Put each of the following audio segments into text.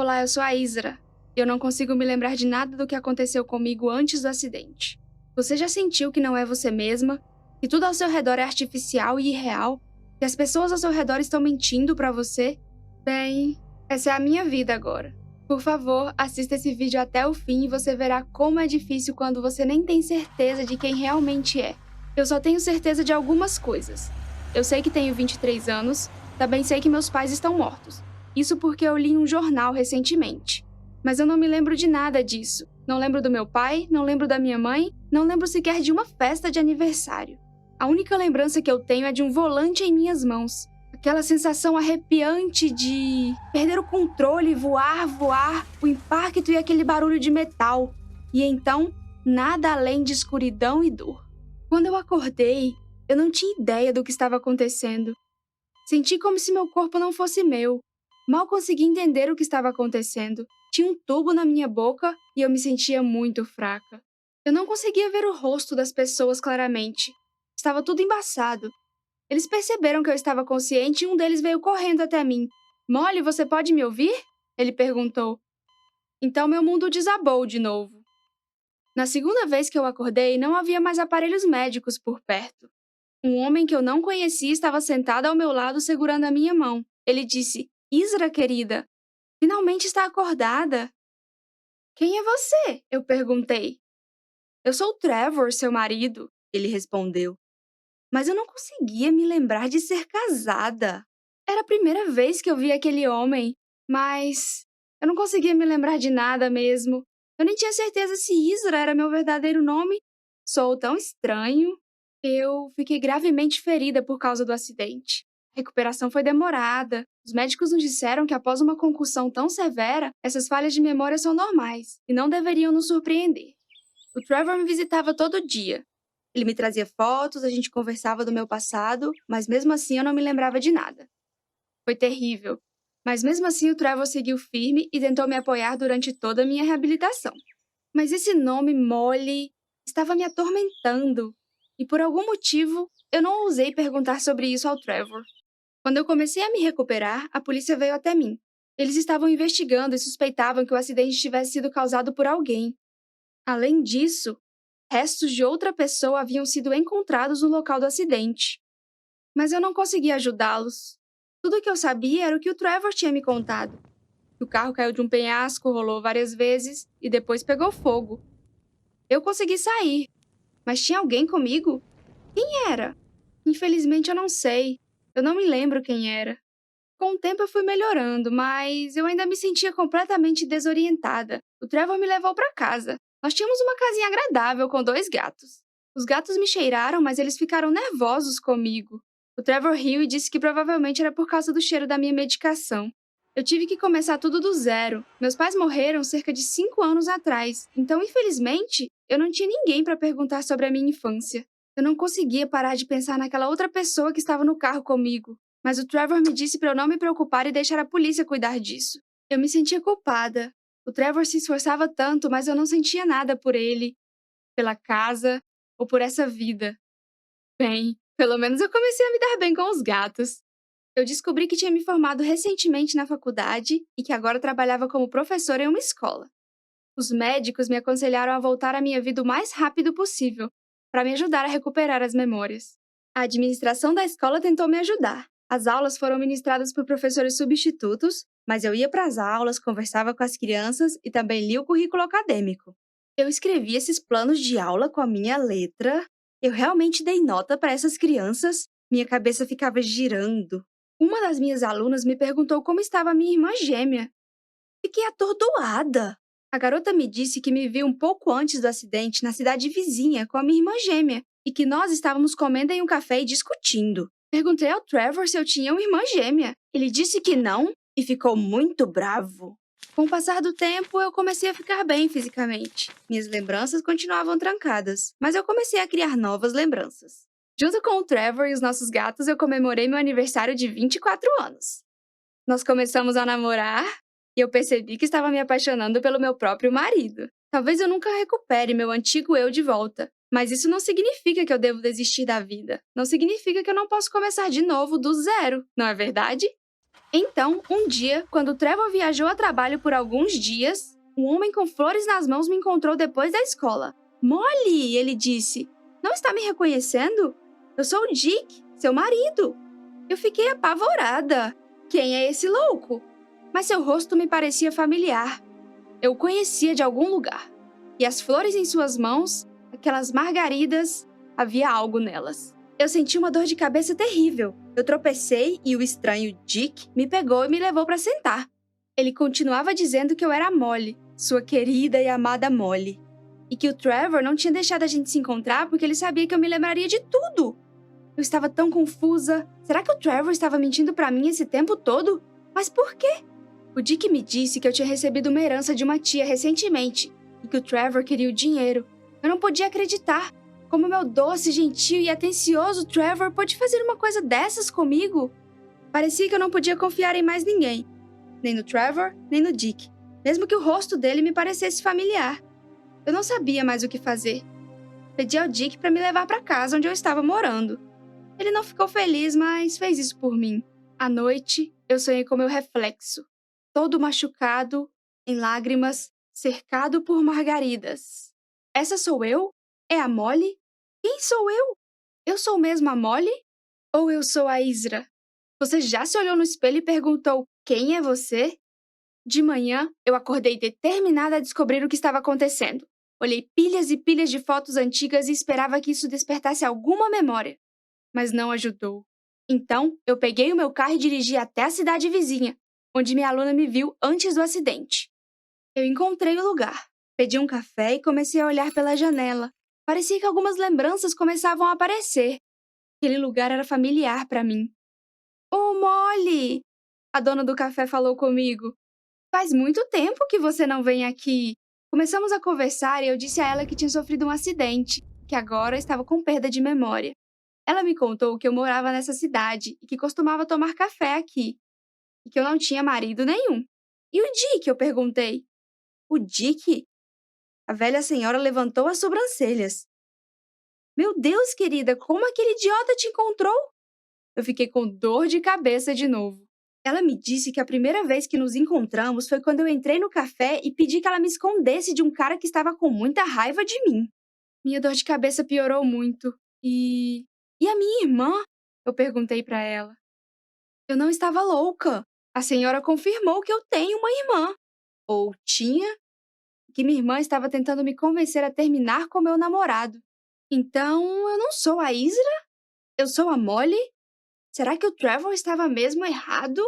Olá, eu sou a Isra. Eu não consigo me lembrar de nada do que aconteceu comigo antes do acidente. Você já sentiu que não é você mesma? Que tudo ao seu redor é artificial e irreal? Que as pessoas ao seu redor estão mentindo pra você? Bem, essa é a minha vida agora. Por favor, assista esse vídeo até o fim e você verá como é difícil quando você nem tem certeza de quem realmente é. Eu só tenho certeza de algumas coisas. Eu sei que tenho 23 anos, também sei que meus pais estão mortos. Isso porque eu li em um jornal recentemente. Mas eu não me lembro de nada disso. Não lembro do meu pai, não lembro da minha mãe, não lembro sequer de uma festa de aniversário. A única lembrança que eu tenho é de um volante em minhas mãos. Aquela sensação arrepiante de perder o controle, voar, o impacto e aquele barulho de metal. E então, nada além de escuridão e dor. Quando eu acordei, eu não tinha ideia do que estava acontecendo. Senti como se meu corpo não fosse meu. Mal conseguia entender o que estava acontecendo. Tinha um tubo na minha boca e eu me sentia muito fraca. Eu não conseguia ver o rosto das pessoas claramente. Estava tudo embaçado. Eles perceberam que eu estava consciente e um deles veio correndo até mim. "Molly, você pode me ouvir?" Ele perguntou. Então meu mundo desabou de novo. Na segunda vez que eu acordei, não havia mais aparelhos médicos por perto. Um homem que eu não conhecia estava sentado ao meu lado segurando a minha mão. Ele disse: "Isra, querida, finalmente está acordada." "Quem é você?" eu perguntei. "Eu sou Trevor, seu marido", ele respondeu. Mas eu não conseguia me lembrar de ser casada. Era a primeira vez que eu via aquele homem, mas eu não conseguia me lembrar de nada mesmo. Eu nem tinha certeza se Isra era meu verdadeiro nome. Sou tão estranho. Eu fiquei gravemente ferida por causa do acidente. A recuperação foi demorada. Os médicos nos disseram que após uma concussão tão severa, essas falhas de memória são normais e não deveriam nos surpreender. O Trevor me visitava todo dia. Ele me trazia fotos, a gente conversava do meu passado, mas mesmo assim eu não me lembrava de nada. Foi terrível. Mas mesmo assim o Trevor seguiu firme e tentou me apoiar durante toda a minha reabilitação. Mas esse nome, Molly, estava me atormentando. E por algum motivo, eu não ousei perguntar sobre isso ao Trevor. Quando eu comecei a me recuperar, a polícia veio até mim. Eles estavam investigando e suspeitavam que o acidente tivesse sido causado por alguém. Além disso, restos de outra pessoa haviam sido encontrados no local do acidente. Mas eu não conseguia ajudá-los. Tudo o que eu sabia era o que o Trevor tinha me contado. Que o carro caiu de um penhasco, rolou várias vezes e depois pegou fogo. Eu consegui sair, mas tinha alguém comigo? Quem era? Infelizmente eu não sei. Eu não me lembro quem era. Com o tempo eu fui melhorando, mas eu ainda me sentia completamente desorientada. O Trevor me levou para casa. Nós tínhamos uma casinha agradável com 2 gatos. Os gatos me cheiraram, mas eles ficaram nervosos comigo. O Trevor riu e disse que provavelmente era por causa do cheiro da minha medicação. Eu tive que começar tudo do zero. Meus pais morreram cerca de 5 anos atrás, então, infelizmente, eu não tinha ninguém para perguntar sobre a minha infância. Eu não conseguia parar de pensar naquela outra pessoa que estava no carro comigo. Mas o Trevor me disse para eu não me preocupar e deixar a polícia cuidar disso. Eu me sentia culpada. O Trevor se esforçava tanto, mas eu não sentia nada por ele, pela casa ou por essa vida. Bem, pelo menos eu comecei a me dar bem com os gatos. Eu descobri que tinha me formado recentemente na faculdade e que agora trabalhava como professora em uma escola. Os médicos me aconselharam a voltar à minha vida o mais rápido possível, para me ajudar a recuperar as memórias. A administração da escola tentou me ajudar. As aulas foram ministradas por professores substitutos, mas eu ia para as aulas, conversava com as crianças e também lia o currículo acadêmico. Eu escrevi esses planos de aula com a minha letra. Eu realmente dei nota para essas crianças. Minha cabeça ficava girando. Uma das minhas alunas me perguntou como estava a minha irmã gêmea. Fiquei atordoada. A garota me disse que me viu um pouco antes do acidente na cidade vizinha com a minha irmã gêmea e que nós estávamos comendo em um café e discutindo. Perguntei ao Trevor se eu tinha uma irmã gêmea. Ele disse que não e ficou muito bravo. Com o passar do tempo, eu comecei a ficar bem fisicamente. Minhas lembranças continuavam trancadas, mas eu comecei a criar novas lembranças. Junto com o Trevor e os nossos gatos, eu comemorei meu aniversário de 24 anos. Nós começamos a namorar e eu percebi que estava me apaixonando pelo meu próprio marido. Talvez eu nunca recupere meu antigo eu de volta, mas isso não significa que eu devo desistir da vida. Não significa que eu não posso começar de novo do zero, não é verdade? Então, um dia, quando o Trevor viajou a trabalho por alguns dias, um homem com flores nas mãos me encontrou depois da escola. Molly, ele disse, não está me reconhecendo? Eu sou o Dick, seu marido. Eu fiquei apavorada. Quem é esse louco? Mas seu rosto me parecia familiar. Eu o conhecia de algum lugar. E as flores em suas mãos, aquelas margaridas, havia algo nelas. Eu senti uma dor de cabeça terrível. Eu tropecei e o estranho Dick me pegou e me levou para sentar. Ele continuava dizendo que eu era Molly, sua querida e amada Molly. E que o Trevor não tinha deixado a gente se encontrar porque ele sabia que eu me lembraria de tudo. Eu estava tão confusa. Será que o Trevor estava mentindo para mim esse tempo todo? Mas por quê? O Dick me disse que eu tinha recebido uma herança de uma tia recentemente e que o Trevor queria o dinheiro. Eu não podia acreditar. Como meu doce, gentil e atencioso Trevor pôde fazer uma coisa dessas comigo? Parecia que eu não podia confiar em mais ninguém. Nem no Trevor, nem no Dick. Mesmo que o rosto dele me parecesse familiar. Eu não sabia mais o que fazer. Pedi ao Dick para me levar para casa onde eu estava morando. Ele não ficou feliz, mas fez isso por mim. À noite, eu sonhei com meu reflexo. Todo machucado, em lágrimas, cercado por margaridas. Essa sou eu? É a Molly? Quem sou eu? Eu sou mesmo a Molly? Ou eu sou a Isra? Você já se olhou no espelho e perguntou, quem é você? De manhã, eu acordei determinada a descobrir o que estava acontecendo. Olhei pilhas e pilhas de fotos antigas e esperava que isso despertasse alguma memória. Mas não ajudou. Então, eu peguei o meu carro e dirigi até a cidade vizinha, onde minha aluna me viu antes do acidente. Eu encontrei o lugar, pedi um café e comecei a olhar pela janela. Parecia que algumas lembranças começavam a aparecer. Aquele lugar era familiar para mim. Ô, Molly! A dona do café falou comigo. Faz muito tempo que você não vem aqui. Começamos a conversar e eu disse a ela que tinha sofrido um acidente, que agora estava com perda de memória. Ela me contou que eu morava nessa cidade e que costumava tomar café aqui, e que eu não tinha marido nenhum. E o Dick? Eu perguntei. O Dick? A velha senhora levantou as sobrancelhas. Meu Deus, querida, como aquele idiota te encontrou? Eu fiquei com dor de cabeça de novo. Ela me disse que a primeira vez que nos encontramos foi quando eu entrei no café e pedi que ela me escondesse de um cara que estava com muita raiva de mim. Minha dor de cabeça piorou muito. E a minha irmã? Eu perguntei para ela. Eu não estava louca. A senhora confirmou que eu tenho uma irmã. Ou tinha, que minha irmã estava tentando me convencer a terminar com meu namorado. Então, eu não sou a Isra? Eu sou a Molly? Será que o Trevor estava mesmo errado?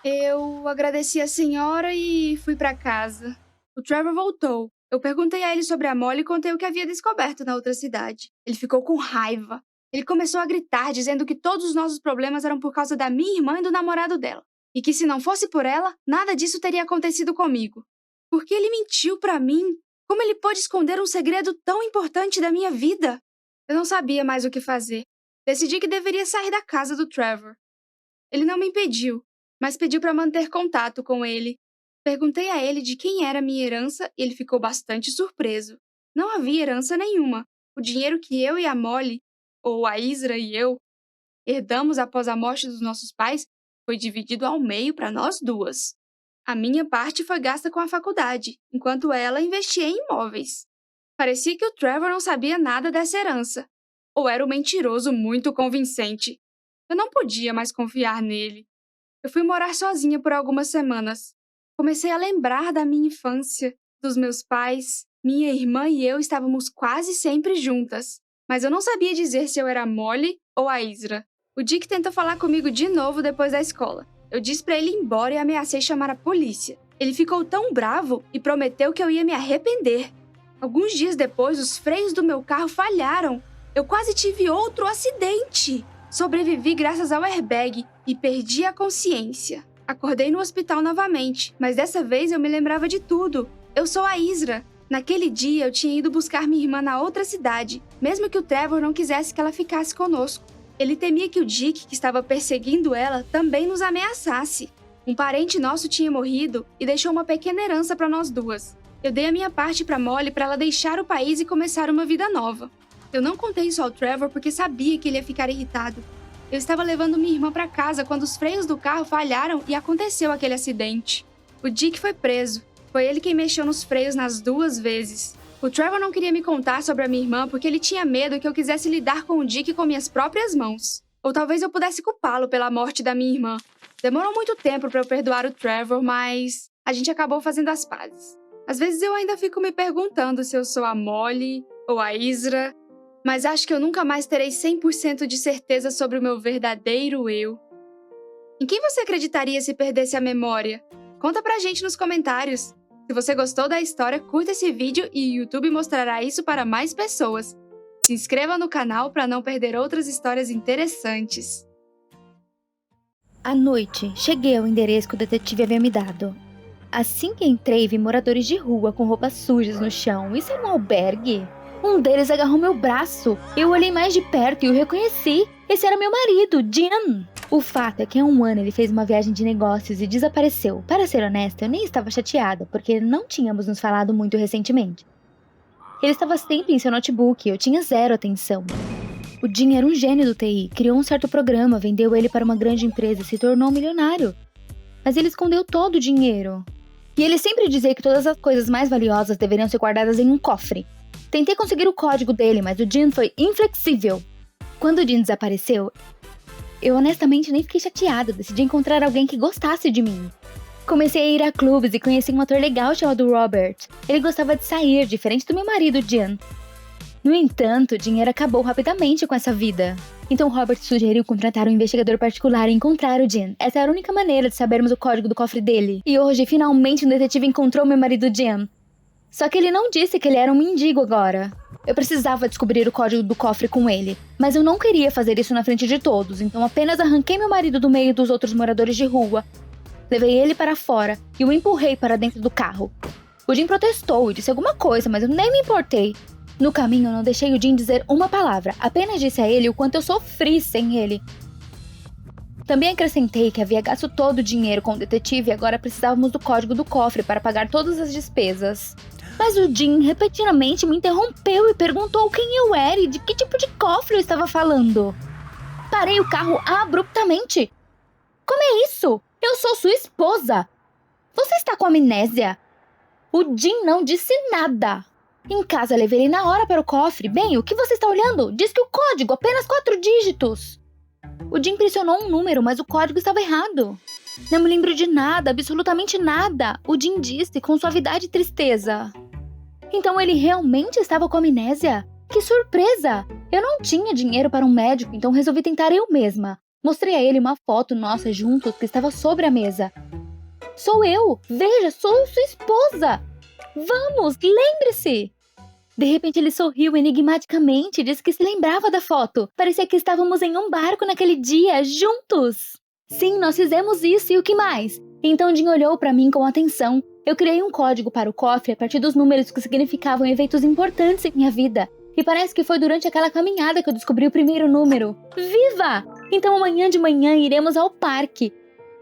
Eu agradeci a senhora e fui para casa. O Trevor voltou. Eu perguntei a ele sobre a Molly e contei o que havia descoberto na outra cidade. Ele ficou com raiva. Ele começou a gritar, dizendo que todos os nossos problemas eram por causa da minha irmã e do namorado dela. E que se não fosse por ela, nada disso teria acontecido comigo. Por que ele mentiu para mim? Como ele pôde esconder um segredo tão importante da minha vida? Eu não sabia mais o que fazer. Decidi que deveria sair da casa do Trevor. Ele não me impediu, mas pediu para manter contato com ele. Perguntei a ele de quem era minha herança e ele ficou bastante surpreso. Não havia herança nenhuma. O dinheiro que eu e a Molly, ou a Isra e eu, herdamos após a morte dos nossos pais foi dividido ao meio para nós duas. A minha parte foi gasta com a faculdade, enquanto ela investia em imóveis. Parecia que o Trevor não sabia nada dessa herança. Ou era um mentiroso muito convincente. Eu não podia mais confiar nele. Eu fui morar sozinha por algumas semanas. Comecei a lembrar da minha infância, dos meus pais. Minha irmã e eu estávamos quase sempre juntas. Mas eu não sabia dizer se eu era a Molly ou a Isra. O Dick tentou falar comigo de novo depois da escola. Eu disse para ele ir embora e ameacei chamar a polícia. Ele ficou tão bravo e prometeu que eu ia me arrepender. Alguns dias depois, os freios do meu carro falharam. Eu quase tive outro acidente. Sobrevivi graças ao airbag e perdi a consciência. Acordei no hospital novamente, mas dessa vez eu me lembrava de tudo. Eu sou a Isra. Naquele dia eu tinha ido buscar minha irmã na outra cidade, mesmo que o Trevor não quisesse que ela ficasse conosco. Ele temia que o Dick, que estava perseguindo ela, também nos ameaçasse. Um parente nosso tinha morrido e deixou uma pequena herança para nós duas. Eu dei a minha parte para Molly para ela deixar o país e começar uma vida nova. Eu não contei isso ao Trevor porque sabia que ele ia ficar irritado. Eu estava levando minha irmã para casa quando os freios do carro falharam e aconteceu aquele acidente. O Dick foi preso. Foi ele quem mexeu nos freios nas 2 vezes. O Trevor não queria me contar sobre a minha irmã porque ele tinha medo que eu quisesse lidar com o Dick com minhas próprias mãos. Ou talvez eu pudesse culpá-lo pela morte da minha irmã. Demorou muito tempo para eu perdoar o Trevor, mas a gente acabou fazendo as pazes. Às vezes eu ainda fico me perguntando se eu sou a Molly ou a Isra, mas acho que eu nunca mais terei 100% de certeza sobre o meu verdadeiro eu. Em quem você acreditaria se perdesse a memória? Conta pra gente nos comentários. Se você gostou da história, curta esse vídeo e o YouTube mostrará isso para mais pessoas. Se inscreva no canal para não perder outras histórias interessantes. À noite, cheguei ao endereço que o detetive havia me dado. Assim que entrei, vi moradores de rua com roupas sujas no chão. Isso era um albergue? Um deles agarrou meu braço. Eu olhei mais de perto e o reconheci. Esse era meu marido, Jim. O fato é que há um ano ele fez uma viagem de negócios e desapareceu. Para ser honesta, eu nem estava chateada, porque não tínhamos nos falado muito recentemente. Ele estava sempre em seu notebook e eu tinha zero atenção. O Jim era um gênio do TI, criou um certo programa, vendeu ele para uma grande empresa e se tornou milionário. Mas ele escondeu todo o dinheiro. E ele sempre dizia que todas as coisas mais valiosas deveriam ser guardadas em um cofre. Tentei conseguir o código dele, mas o Jim foi inflexível. Quando o Jim desapareceu, eu honestamente nem fiquei chateada, decidi encontrar alguém que gostasse de mim. Comecei a ir a clubes e conheci um ator legal chamado Robert. Ele gostava de sair, diferente do meu marido, Jim. No entanto, o dinheiro acabou rapidamente com essa vida. Então Robert sugeriu contratar um investigador particular e encontrar o Jim. Essa era a única maneira de sabermos o código do cofre dele. E hoje, finalmente, um detetive encontrou meu marido Jim. Só que ele não disse que ele era um mendigo agora. Eu precisava descobrir o código do cofre com ele, mas eu não queria fazer isso na frente de todos, então apenas arranquei meu marido do meio dos outros moradores de rua, levei ele para fora e o empurrei para dentro do carro. O Jim protestou e disse alguma coisa, mas eu nem me importei. No caminho, eu não deixei o Jim dizer uma palavra, apenas disse a ele o quanto eu sofri sem ele. Também acrescentei que havia gasto todo o dinheiro com o detetive e agora precisávamos do código do cofre para pagar todas as despesas. Mas o Jim repetidamente me interrompeu e perguntou quem eu era e de que tipo de cofre eu estava falando. Parei o carro abruptamente. Como é isso? Eu sou sua esposa. Você está com amnésia? O Jim não disse nada. Em casa, levei ele na hora para o cofre. Bem, o que você está olhando? Diz que o código, apenas 4 dígitos. O Jim pressionou um número, mas o código estava errado. Não me lembro de nada, absolutamente nada. O Jim disse com suavidade e tristeza. Então ele realmente estava com amnésia? Que surpresa! Eu não tinha dinheiro para um médico, então resolvi tentar eu mesma. Mostrei a ele uma foto nossa juntos que estava sobre a mesa. Sou eu! Veja, sou sua esposa! Vamos, lembre-se! De repente ele sorriu enigmaticamente e disse que se lembrava da foto. Parecia que estávamos em um barco naquele dia, juntos. Sim, nós fizemos isso e o que mais? Então Jim olhou para mim com atenção. Eu criei um código para o cofre a partir dos números que significavam eventos importantes em minha vida. E parece que foi durante aquela caminhada que eu descobri o primeiro número. Viva! Então amanhã de manhã iremos ao parque.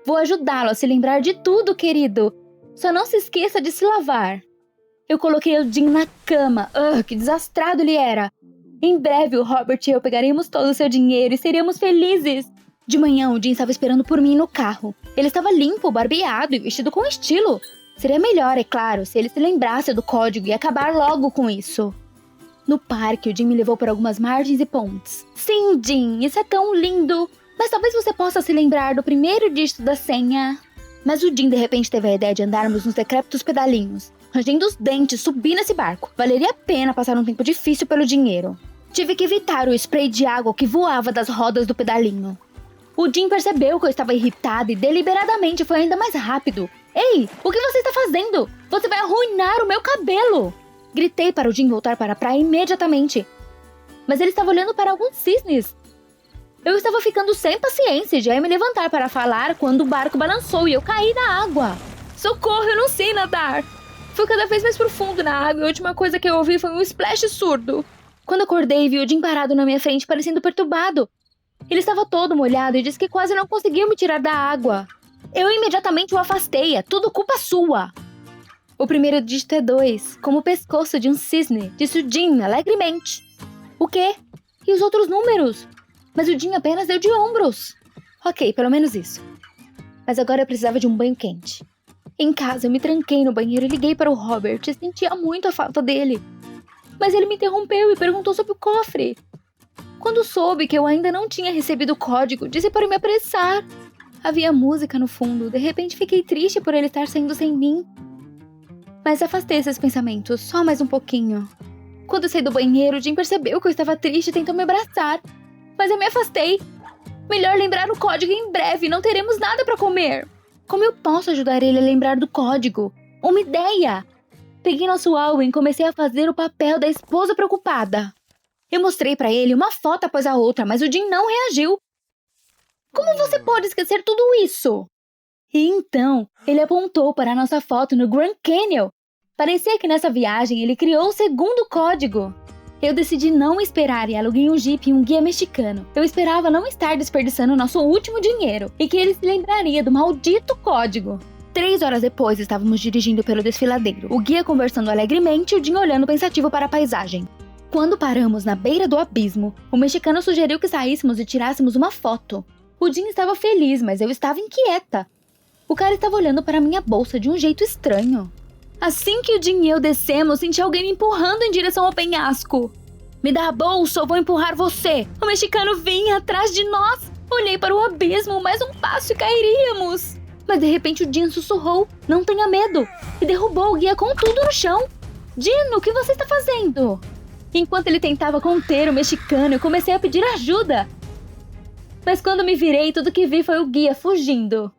Vou ajudá-lo a se lembrar de tudo, querido. Só não se esqueça de se lavar. Eu coloquei o Jim na cama. Que desastrado ele era. Em breve, o Robert e eu pegaremos todo o seu dinheiro e seríamos felizes. De manhã, o Jim estava esperando por mim no carro. Ele estava limpo, barbeado e vestido com estilo. Seria melhor, é claro, se ele se lembrasse do código e acabar logo com isso. No parque, o Jim me levou por algumas margens e pontes. Sim, Jim, isso é tão lindo. Mas talvez você possa se lembrar do primeiro dígito da senha. Mas o Jim de repente teve a ideia de andarmos nos decrépitos pedalinhos. Rangendo os dentes, subi nesse barco. Valeria a pena passar um tempo difícil pelo dinheiro. Tive que evitar o spray de água que voava das rodas do pedalinho. O Jim percebeu que eu estava irritada e deliberadamente foi ainda mais rápido. Ei, o que você está fazendo? Você vai arruinar o meu cabelo! Gritei para o Jim voltar para a praia imediatamente. Mas ele estava olhando para alguns cisnes. Eu estava ficando sem paciência e já ia me levantar para falar quando o barco balançou e eu caí na água. Socorro, eu não sei nadar! Fui cada vez mais profundo na água e a última coisa que eu ouvi foi um splash surdo. Quando acordei, vi o Jim parado na minha frente, parecendo perturbado. Ele estava todo molhado e disse que quase não conseguiu me tirar da água. Eu imediatamente o afastei, é tudo culpa sua. O primeiro dígito é 2, como o pescoço de um cisne, disse o Jim alegremente. O quê? E os outros números? mas o Jim apenas deu de ombros. Ok, pelo menos isso. Mas agora eu precisava de um banho quente. Em casa, eu me tranquei no banheiro e liguei para o Robert e sentia muito a falta dele. Mas ele me interrompeu e perguntou sobre o cofre. Quando soube que eu ainda não tinha recebido o código, disse para me apressar. Havia música no fundo, de repente fiquei triste por ele estar saindo sem mim. Mas afastei esses pensamentos, só mais um pouquinho. Quando eu saí do banheiro, Jim percebeu que eu estava triste e tentou me abraçar. Mas eu me afastei. Melhor lembrar o código em breve, não teremos nada para comer. Como eu posso ajudar ele a lembrar do código? Uma ideia! Peguei nosso álbum e comecei a fazer o papel da esposa preocupada. Eu mostrei para ele uma foto após a outra, mas o Jim não reagiu. Como você pode esquecer tudo isso? E então, ele apontou para a nossa foto no Grand Canyon. Parecia que nessa viagem ele criou o segundo código. Eu decidi não esperar e aluguei um Jeep e um guia mexicano. Eu esperava não estar desperdiçando nosso último dinheiro e que ele se lembraria do maldito código. 3 horas depois, estávamos dirigindo pelo desfiladeiro, o guia conversando alegremente e o Jim olhando pensativo para a paisagem. Quando paramos na beira do abismo, o mexicano sugeriu que saíssemos e tirássemos uma foto. O Jim estava feliz, mas eu estava inquieta. O cara estava olhando para minha bolsa de um jeito estranho. Assim que o Jim e eu descemos, senti alguém me empurrando em direção ao penhasco. Me dá a bolsa ou vou empurrar você. O mexicano vinha atrás de nós. Olhei para o abismo, mais um passo e cairíamos. Mas de repente o Jim sussurrou, não tenha medo, e derrubou o guia com tudo no chão. Jim, o que você está fazendo? Enquanto ele tentava conter o mexicano, eu comecei a pedir ajuda. Mas quando me virei, tudo que vi foi o guia fugindo.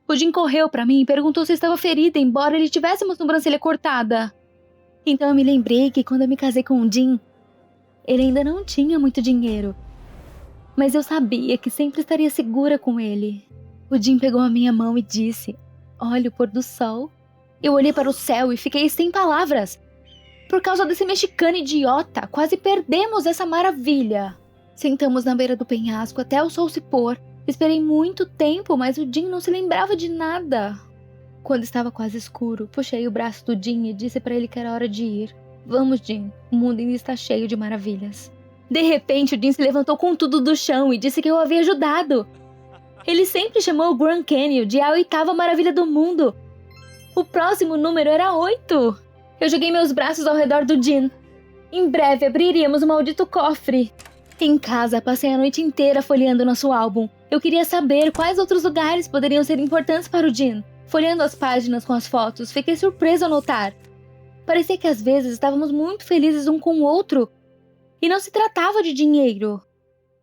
O Jim correu para mim e perguntou se eu estava ferida, embora ele tivesse uma sobrancelha cortada. Então eu me lembrei que quando eu me casei com o Jim, ele ainda não tinha muito dinheiro. Mas eu sabia que sempre estaria segura com ele. O Jim pegou a minha mão e disse, olha o pôr do sol. Eu olhei para o céu e fiquei sem palavras. Por causa desse mexicano idiota, quase perdemos essa maravilha. Sentamos na beira do penhasco até o sol se pôr. Esperei muito tempo, mas o Jim não se lembrava de nada. Quando estava quase escuro, puxei o braço do Jim e disse para ele que era hora de ir. Vamos, Jim, o mundo ainda está cheio de maravilhas. De repente, o Jim se levantou com tudo do chão e disse que eu havia ajudado. Ele sempre chamou o Grand Canyon de a 8ª maravilha do mundo. O próximo número era 8. Eu joguei meus braços ao redor do Jim. Em breve abriríamos o maldito cofre. Em casa, passei a noite inteira folheando nosso álbum. Eu queria saber quais outros lugares poderiam ser importantes para o Jim. Folheando as páginas com as fotos, fiquei surpresa ao notar. Parecia que às vezes estávamos muito felizes um com o outro. E não se tratava de dinheiro.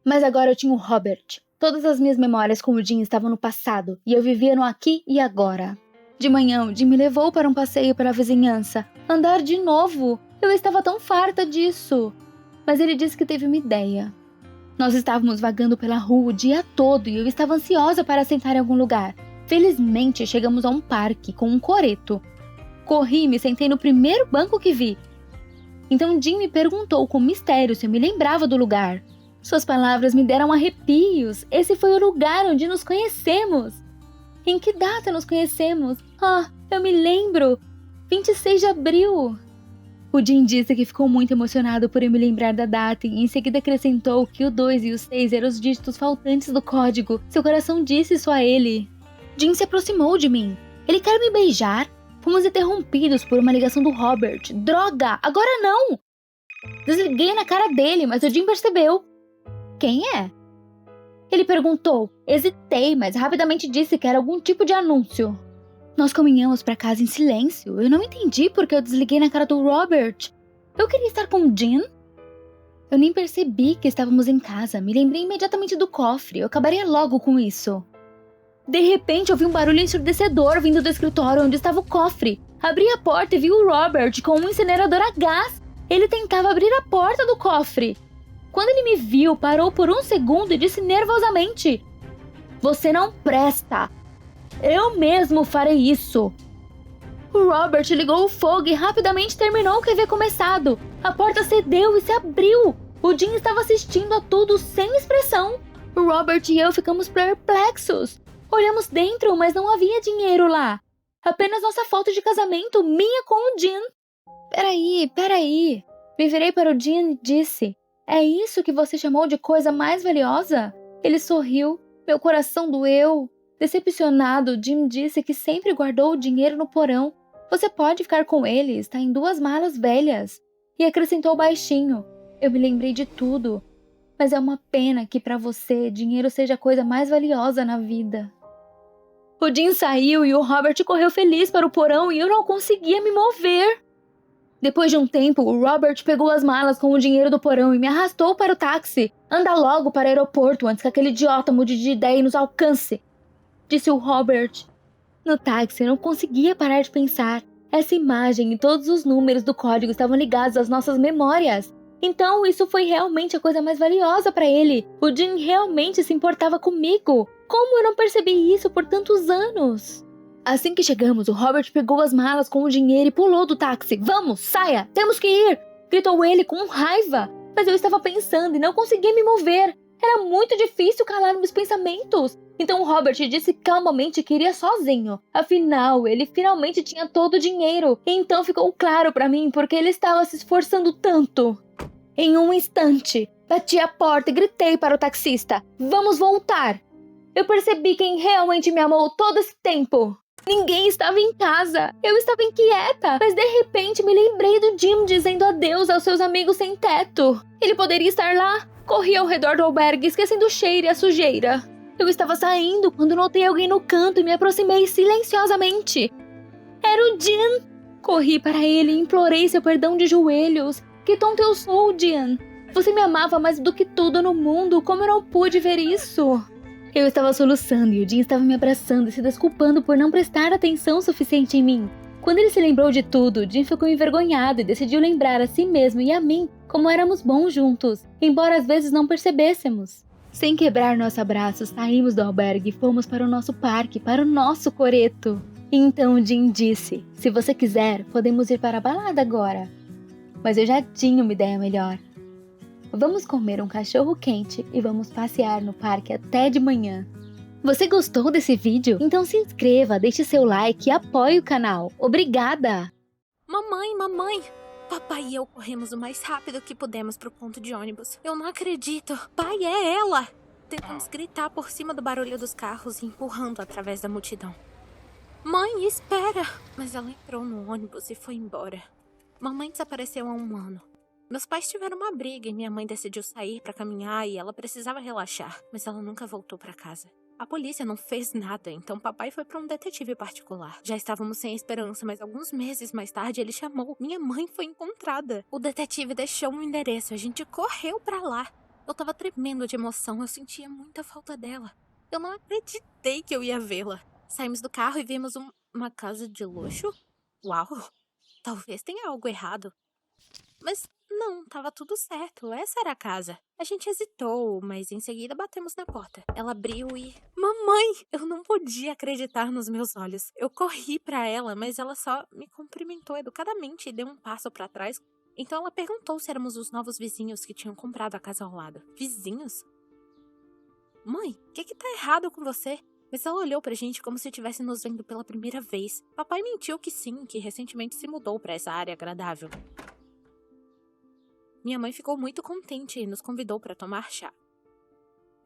Mas agora eu tinha o Robert. Todas as minhas memórias com o Jim estavam no passado, e eu vivia no aqui e agora. De manhã, o Jim me levou para um passeio pela vizinhança. Andar de novo! Eu estava tão farta disso. Mas ele disse que teve uma ideia. Nós estávamos vagando pela rua o dia todo e eu estava ansiosa para sentar em algum lugar. Felizmente, chegamos a um parque com um coreto. Corri e me sentei no primeiro banco que vi. Então Jim me perguntou com mistério se eu me lembrava do lugar. Suas palavras me deram arrepios. Esse foi o lugar onde nos conhecemos. Em que data nos conhecemos? Eu me lembro. 26 de abril. O Jim disse que ficou muito emocionado por eu me lembrar da data e em seguida acrescentou que o 2 e o 6 eram os dígitos faltantes do código. Seu coração disse isso a ele. Jim se aproximou de mim. Ele quer me beijar? Fomos interrompidos por uma ligação do Robert. Droga! Agora não! Desliguei na cara dele, mas o Jim percebeu. Quem é? Ele perguntou. Hesitei, mas rapidamente disse que era algum tipo de anúncio. Nós caminhamos para casa em silêncio. Eu não entendi porque eu desliguei na cara do Robert. Eu queria estar com o Jim? Eu nem percebi que estávamos em casa. Me lembrei imediatamente do cofre. Eu acabaria logo com isso. De repente, ouvi um barulho ensurdecedor vindo do escritório onde estava o cofre. Abri a porta e vi o Robert com um incinerador a gás. Ele tentava abrir a porta do cofre. Quando ele me viu, parou por um segundo e disse nervosamente: "Você não presta! Eu mesmo farei isso!" O Robert ligou o fogo e rapidamente terminou o que havia começado. A porta cedeu e se abriu. O Jim estava assistindo a tudo sem expressão. O Robert e eu ficamos perplexos. Olhamos dentro, mas não havia dinheiro lá. Apenas nossa foto de casamento, minha com o Jim. Peraí. Me virei para o Jim e disse: É isso que você chamou de coisa mais valiosa? Ele sorriu, meu coração doeu. Decepcionado, Jim disse que sempre guardou o dinheiro no porão. Você pode ficar com ele, está em 2 malas velhas. E acrescentou baixinho. Eu me lembrei de tudo. Mas é uma pena que para você dinheiro seja a coisa mais valiosa na vida. O Jim saiu e o Robert correu feliz para o porão e eu não conseguia me mover. Depois de um tempo, o Robert pegou as malas com o dinheiro do porão e me arrastou para o táxi. Anda logo para o aeroporto antes que aquele idiota mude de ideia e nos alcance, disse o Robert. No táxi, eu não conseguia parar de pensar. Essa imagem e todos os números do código estavam ligados às nossas memórias. Então, isso foi realmente a coisa mais valiosa para ele. O Jim realmente se importava comigo. Como eu não percebi isso por tantos anos? Assim que chegamos, o Robert pegou as malas com o dinheiro e pulou do táxi. Vamos, saia, temos que ir! Gritou ele com raiva. Mas eu estava pensando e não conseguia me mover. Era muito difícil calar meus pensamentos. Então o Robert disse calmamente que iria sozinho. Afinal, ele finalmente tinha todo o dinheiro. E então ficou claro para mim porque ele estava se esforçando tanto. Em um instante, bati a porta e gritei para o taxista: vamos voltar! Eu percebi quem realmente me amou todo esse tempo. Ninguém estava em casa. Eu estava inquieta, mas de repente me lembrei do Jim dizendo adeus aos seus amigos sem teto. Ele poderia estar lá. Corri ao redor do albergue, esquecendo o cheiro e a sujeira. Eu estava saindo quando notei alguém no canto e me aproximei silenciosamente. Era o Jim. Corri para ele e implorei seu perdão de joelhos. Que tonto eu sou, Jim. Você me amava mais do que tudo no mundo. Como eu não pude ver isso? Eu estava soluçando e o Jim estava me abraçando e se desculpando por não prestar atenção suficiente em mim. Quando ele se lembrou de tudo, Jim ficou envergonhado e decidiu lembrar a si mesmo e a mim como éramos bons juntos, embora às vezes não percebêssemos. Sem quebrar nosso abraço, saímos do albergue e fomos para o nosso parque, para o nosso coreto. Então Jim disse: se você quiser, podemos ir para a balada agora. Mas eu já tinha uma ideia melhor. Vamos comer um cachorro quente e vamos passear no parque até de manhã. Você gostou desse vídeo? Então se inscreva, deixe seu like e apoie o canal. Obrigada! Mamãe! Papai e eu corremos o mais rápido que pudemos pro ponto de ônibus. Eu não acredito! Pai, é ela! Tentamos gritar por cima do barulho dos carros e empurrando através da multidão. Mãe, espera! Mas ela entrou no ônibus e foi embora. Mamãe desapareceu há 1 ano. Meus pais tiveram uma briga e minha mãe decidiu sair pra caminhar e ela precisava relaxar, mas ela nunca voltou pra casa. A polícia não fez nada, então papai foi pra um detetive particular. Já estávamos sem esperança, mas alguns meses mais tarde ele chamou. Minha mãe foi encontrada. O detetive deixou um endereço, a gente correu pra lá. Eu tava tremendo de emoção, eu sentia muita falta dela. Eu não acreditei que eu ia vê-la. Saímos do carro e vimos uma casa de luxo. Uau, talvez tenha algo errado. Mas não, tava tudo certo, essa era a casa. A gente hesitou, mas em seguida batemos na porta. Ela abriu e... Mamãe! Eu não podia acreditar nos meus olhos. Eu corri pra ela, mas ela só me cumprimentou educadamente e deu um passo pra trás. Então ela perguntou se éramos os novos vizinhos que tinham comprado a casa ao lado. Vizinhos? Mãe, o que tá errado com você? Mas ela olhou pra gente como se estivesse nos vendo pela primeira vez. Papai mentiu que sim, que recentemente se mudou pra essa área agradável. Minha mãe ficou muito contente e nos convidou para tomar chá.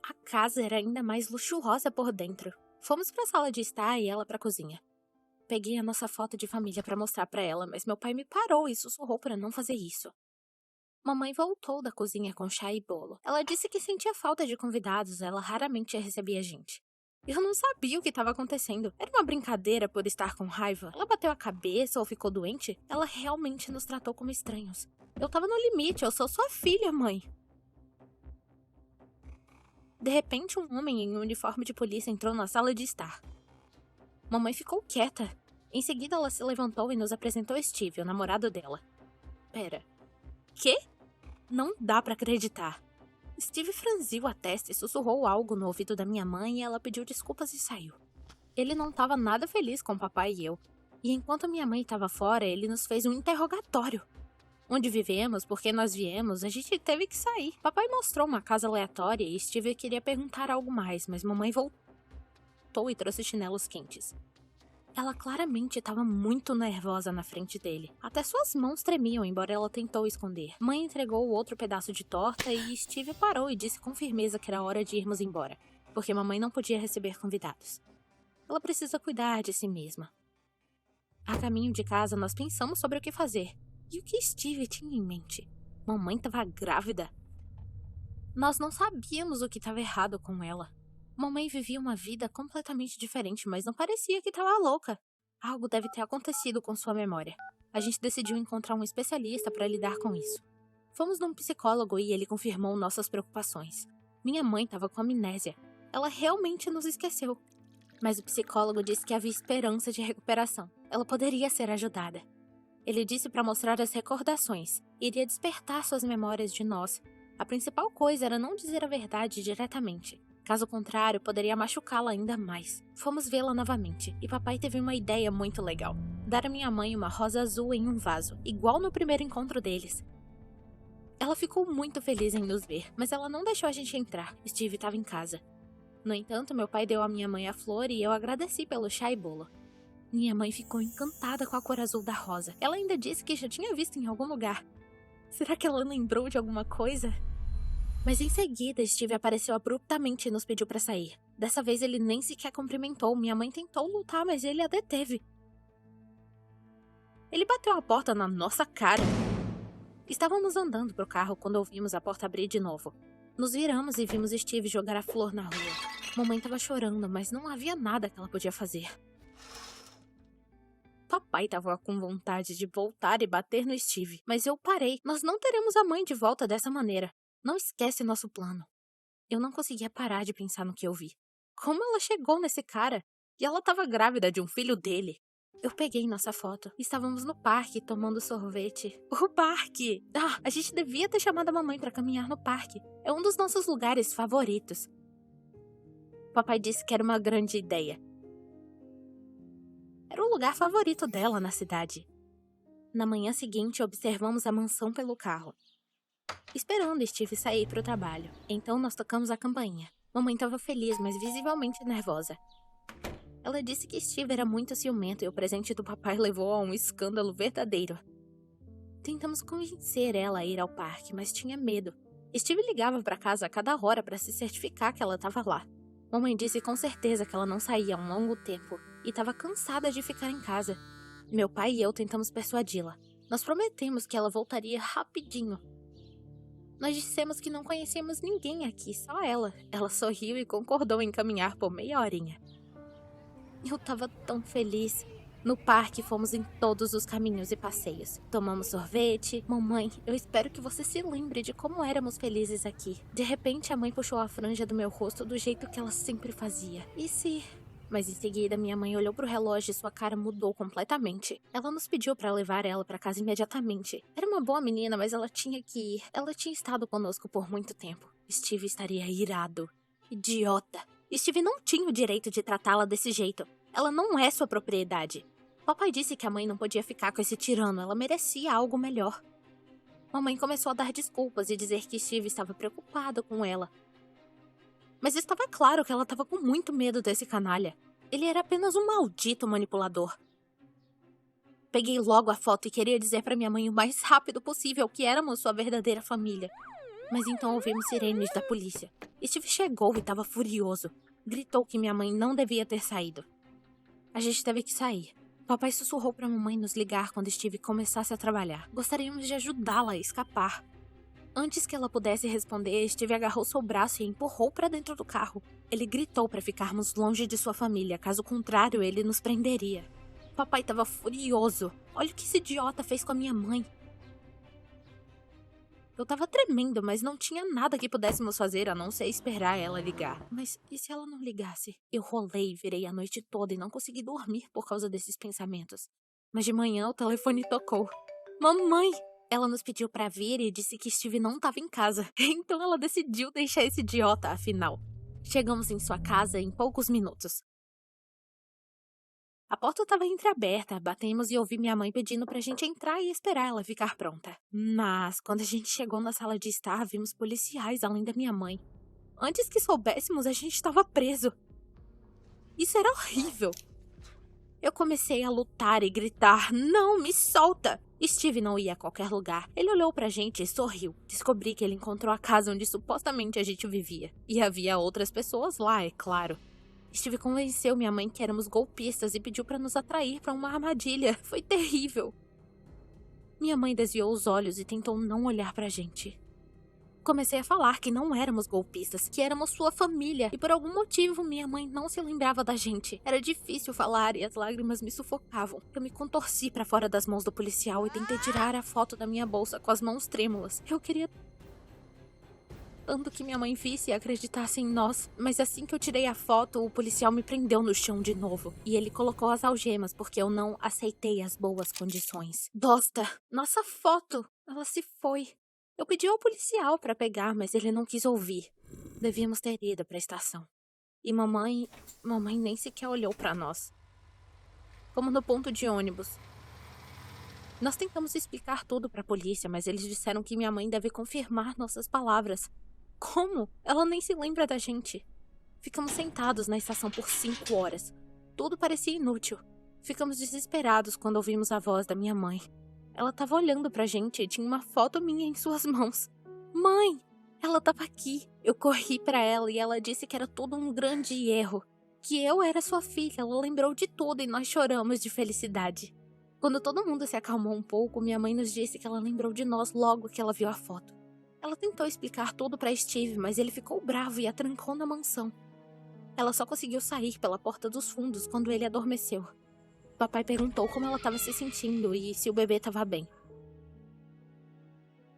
A casa era ainda mais luxuosa por dentro. Fomos para a sala de estar e ela para a cozinha. Peguei a nossa foto de família para mostrar para ela, mas meu pai me parou e sussurrou para não fazer isso. Mamãe voltou da cozinha com chá e bolo. Ela disse que sentia falta de convidados, ela raramente recebia gente. Eu não sabia o que estava acontecendo. Era uma brincadeira por estar com raiva? Ela bateu a cabeça ou ficou doente? Ela realmente nos tratou como estranhos. Eu tava no limite, eu sou sua filha, mãe. De repente, um homem em um uniforme de polícia entrou na sala de estar. Mamãe ficou quieta. Em seguida, ela se levantou e nos apresentou Steve, o namorado dela. Pera. Quê? Não dá pra acreditar. Steve franziu a testa e sussurrou algo no ouvido da minha mãe e ela pediu desculpas e saiu. Ele não estava nada feliz com o papai e eu. E enquanto minha mãe estava fora, ele nos fez um interrogatório. Onde vivemos, por que nós viemos, a gente teve que sair. Papai mostrou uma casa aleatória e Steve queria perguntar algo mais, mas mamãe voltou e trouxe chinelos quentes. Ela claramente estava muito nervosa na frente dele. Até suas mãos tremiam, embora ela tentou esconder. Mãe entregou o outro pedaço de torta e Steve parou e disse com firmeza que era hora de irmos embora, porque mamãe não podia receber convidados. Ela precisa cuidar de si mesma. A caminho de casa, nós pensamos sobre o que fazer. E o que Steve tinha em mente? Mamãe estava grávida. Nós não sabíamos o que estava errado com ela. Mamãe vivia uma vida completamente diferente, mas não parecia que estava louca. Algo deve ter acontecido com sua memória. A gente decidiu encontrar um especialista para lidar com isso. Fomos num psicólogo e ele confirmou nossas preocupações. Minha mãe estava com amnésia. Ela realmente nos esqueceu. Mas o psicólogo disse que havia esperança de recuperação. Ela poderia ser ajudada. Ele disse para mostrar as recordações. Iria despertar suas memórias de nós. A principal coisa era não dizer a verdade diretamente. Caso contrário, poderia machucá-la ainda mais. Fomos vê-la novamente, e papai teve uma ideia muito legal. Dar a minha mãe uma rosa azul em um vaso, igual no primeiro encontro deles. Ela ficou muito feliz em nos ver, mas ela não deixou a gente entrar. Steve estava em casa. No entanto, meu pai deu à minha mãe a flor e eu agradeci pelo chá e bolo. Minha mãe ficou encantada com a cor azul da rosa. Ela ainda disse que já tinha visto em algum lugar. Será que ela lembrou de alguma coisa? Mas em seguida, Steve apareceu abruptamente e nos pediu para sair. Dessa vez ele nem sequer cumprimentou. Minha mãe tentou lutar, mas ele a deteve. Ele bateu a porta na nossa cara. Estávamos andando pro carro quando ouvimos a porta abrir de novo. Nos viramos e vimos Steve jogar a flor na rua. Mamãe estava chorando, mas não havia nada que ela podia fazer. Papai estava com vontade de voltar e bater no Steve, mas eu parei. Nós não teremos a mãe de volta dessa maneira. Não esquece nosso plano. Eu não conseguia parar de pensar no que eu vi. Como ela chegou nesse cara? E ela estava grávida de um filho dele. Eu peguei nossa foto. Estávamos no parque tomando sorvete. O parque! A gente devia ter chamado a mamãe para caminhar no parque. É um dos nossos lugares favoritos. Papai disse que era uma grande ideia. Era o lugar favorito dela na cidade. Na manhã seguinte, observamos a mansão pelo carro, esperando Steve sair para o trabalho. Então nós tocamos a campainha. Mamãe estava feliz, mas visivelmente nervosa. Ela disse que Steve era muito ciumento e o presente do papai levou a um escândalo verdadeiro. Tentamos convencer ela a ir ao parque, mas tinha medo. Steve ligava para casa a cada hora para se certificar que ela estava lá. Mamãe disse com certeza que ela não saía há um longo tempo e estava cansada de ficar em casa. Meu pai e eu tentamos persuadi-la. Nós prometemos que ela voltaria rapidinho. Nós dissemos que não conhecíamos ninguém aqui, só ela. Ela sorriu e concordou em caminhar por meia horinha. Eu tava tão feliz. No parque fomos em todos os caminhos e passeios. Tomamos sorvete. Mamãe, eu espero que você se lembre de como éramos felizes aqui. De repente a mãe puxou a franja do meu rosto do jeito que ela sempre fazia. E se... Mas em seguida minha mãe olhou pro relógio e sua cara mudou completamente. Ela nos pediu pra levar ela pra casa imediatamente. Era uma boa menina, mas ela tinha que ir. Ela tinha estado conosco por muito tempo. Steve estaria irado. Idiota. Steve não tinha o direito de tratá-la desse jeito. Ela não é sua propriedade. Papai disse que a mãe não podia ficar com esse tirano. Ela merecia algo melhor. Mamãe começou a dar desculpas e dizer que Steve estava preocupado com ela. Mas estava claro que ela estava com muito medo desse canalha. Ele era apenas um maldito manipulador. Peguei logo a foto e queria dizer para minha mãe o mais rápido possível que éramos sua verdadeira família. Mas então ouvimos sirenes da polícia. Steve chegou e estava furioso. Gritou que minha mãe não devia ter saído. A gente teve que sair. Papai sussurrou para mamãe nos ligar quando Steve começasse a trabalhar. Gostaríamos de ajudá-la a escapar. Antes que ela pudesse responder, Steve agarrou seu braço e a empurrou para dentro do carro. Ele gritou para ficarmos longe de sua família, caso contrário, ele nos prenderia. Papai estava furioso. Olha o que esse idiota fez com a minha mãe. Eu estava tremendo, mas não tinha nada que pudéssemos fazer a não ser esperar ela ligar. Mas e se ela não ligasse? Eu rolei e virei a noite toda e não consegui dormir por causa desses pensamentos. Mas de manhã o telefone tocou. Mamãe! Ela nos pediu pra vir e disse que Steve não estava em casa. Então ela decidiu deixar esse idiota, afinal. Chegamos em sua casa em poucos minutos. A porta estava entreaberta, batemos e ouvi minha mãe pedindo pra gente entrar e esperar ela ficar pronta. Mas, quando a gente chegou na sala de estar, vimos policiais além da minha mãe. Antes que soubéssemos, a gente estava preso. Isso era horrível. Eu comecei a lutar e gritar: não, me solta! Steve não ia a qualquer lugar. Ele olhou pra gente e sorriu. Descobri que ele encontrou a casa onde supostamente a gente vivia. E havia outras pessoas lá, é claro. Steve convenceu minha mãe que éramos golpistas e pediu pra nos atrair pra uma armadilha. Foi terrível. Minha mãe desviou os olhos e tentou não olhar pra gente. Comecei a falar que não éramos golpistas, que éramos sua família, e por algum motivo minha mãe não se lembrava da gente. Era difícil falar e as lágrimas me sufocavam. Eu me contorci pra fora das mãos do policial e tentei tirar a foto da minha bolsa com as mãos trêmulas. Eu queria tanto que minha mãe visse e acreditasse em nós, mas assim que eu tirei a foto, o policial me prendeu no chão de novo. E ele colocou as algemas porque eu não aceitei as boas condições. Bosta! Nossa foto! Ela se foi. Eu pedi ao policial pra pegar, mas ele não quis ouvir. Devíamos ter ido pra estação. E mamãe nem sequer olhou pra nós. Como no ponto de ônibus. Nós tentamos explicar tudo pra polícia, mas eles disseram que minha mãe deve confirmar nossas palavras. Como? Ela nem se lembra da gente. Ficamos sentados na estação por 5 horas. Tudo parecia inútil. Ficamos desesperados quando ouvimos a voz da minha mãe. Ela estava olhando pra gente e tinha uma foto minha em suas mãos. Mãe! Ela estava aqui. Eu corri pra ela e ela disse que era tudo um grande erro. Que eu era sua filha. Ela lembrou de tudo e nós choramos de felicidade. Quando todo mundo se acalmou um pouco, minha mãe nos disse que ela lembrou de nós logo que ela viu a foto. Ela tentou explicar tudo pra Steve, mas ele ficou bravo e a trancou na mansão. Ela só conseguiu sair pela porta dos fundos quando ele adormeceu. Papai perguntou como ela estava se sentindo e se o bebê estava bem.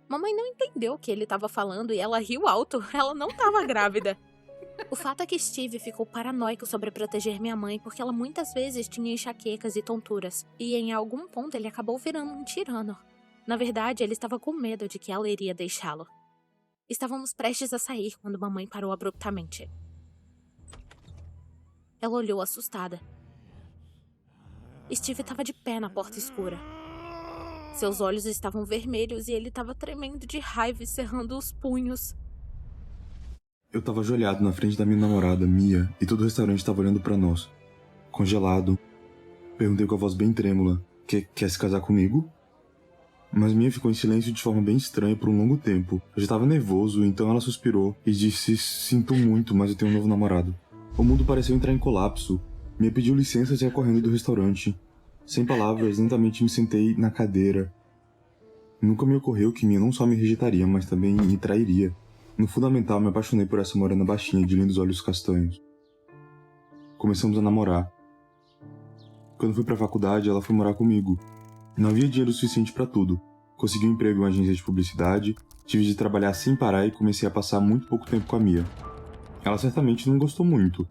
Mamãe não entendeu o que ele estava falando e ela riu alto. Ela não estava grávida. O fato é que Steve ficou paranoico sobre proteger minha mãe porque ela muitas vezes tinha enxaquecas e tonturas. E em algum ponto ele acabou virando um tirano. Na verdade, ele estava com medo de que ela iria deixá-lo. Estávamos prestes a sair quando mamãe parou abruptamente. Ela olhou assustada. Steve estava de pé na porta escura. Seus olhos estavam vermelhos e ele estava tremendo de raiva e cerrando os punhos. Eu estava ajoelhado na frente da minha namorada, Mia, e todo o restaurante estava olhando para nós. Congelado. Perguntei com a voz bem trêmula: Quer se casar comigo? Mas Mia ficou em silêncio de forma bem estranha por um longo tempo. Eu já estava nervoso, então ela suspirou e disse: sinto muito, mas eu tenho um novo namorado. O mundo pareceu entrar em colapso. Mia pediu licença e saiu correndo do restaurante. Sem palavras, lentamente me sentei na cadeira. Nunca me ocorreu que Mia não só me rejeitaria, mas também me trairia. No fundamental, me apaixonei por essa morena baixinha de lindos olhos castanhos. Começamos a namorar. Quando fui pra faculdade, ela foi morar comigo. Não havia dinheiro suficiente pra tudo. Consegui um emprego em uma agência de publicidade, tive de trabalhar sem parar e comecei a passar muito pouco tempo com a Mia. Ela certamente não gostou muito,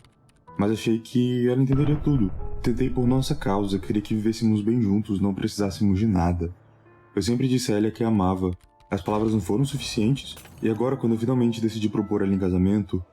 mas achei que ela entenderia tudo. Tentei por nossa causa, queria que vivêssemos bem juntos, não precisássemos de nada. Eu sempre disse a ela que a amava. As palavras não foram suficientes, e agora, quando eu finalmente decidi propor ela em casamento,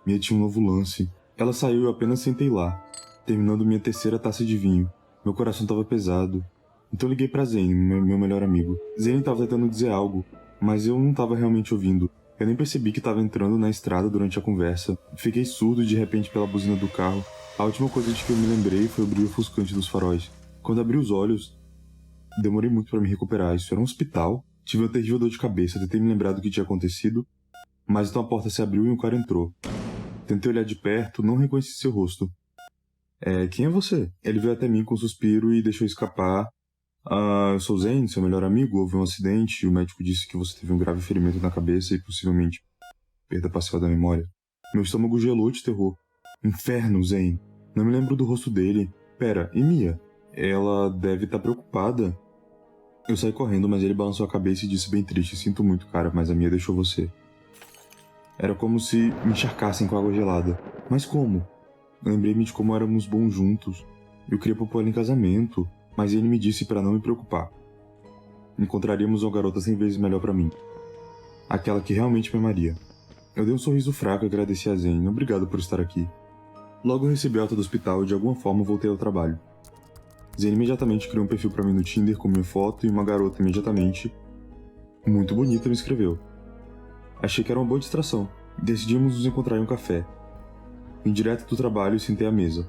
Mia tinha um novo lance. Ela saiu e eu apenas sentei lá, terminando minha 3ª taça de vinho. Meu coração estava pesado. Então liguei pra Zane, meu melhor amigo. Zane estava tentando dizer algo, mas eu não estava realmente ouvindo. Eu nem percebi que estava entrando na estrada durante a conversa. Fiquei surdo de repente pela buzina do carro. A última coisa de que eu me lembrei foi o brilho ofuscante dos faróis. Quando abri os olhos, demorei muito para me recuperar. Isso era um hospital? Tive uma terrível dor de cabeça, tentei me lembrar do que tinha acontecido, mas então a porta se abriu e um cara entrou. Tentei olhar de perto, não reconheci seu rosto. Quem é você? Ele veio até mim com um suspiro e deixou escapar. Eu sou Zane, seu melhor amigo. Houve um acidente e o médico disse que você teve um grave ferimento na cabeça e possivelmente perda parcial da memória. Meu estômago gelou de terror. Inferno, Zane. Não me lembro do rosto dele. Pera, e Mia? Ela deve estar preocupada. Eu saí correndo, mas ele balançou a cabeça e disse bem triste: sinto muito, cara, mas a Mia deixou você. Era como se me encharcassem com água gelada. Mas como? Lembrei-me de como éramos bons juntos. Eu queria propor ela em casamento, mas ele me disse para não me preocupar. Encontraríamos uma garota 100 vezes melhor para mim. Aquela que realmente me amaria. Eu dei um sorriso fraco e agradeci a Zane. Obrigado por estar aqui. Logo eu recebi alta do hospital e de alguma forma voltei ao trabalho. Zane imediatamente criou um perfil para mim no Tinder com minha foto e uma garota imediatamente, muito bonita, me escreveu. Achei que era uma boa distração. Decidimos nos encontrar em um café. Vim direto do trabalho e sentei à mesa.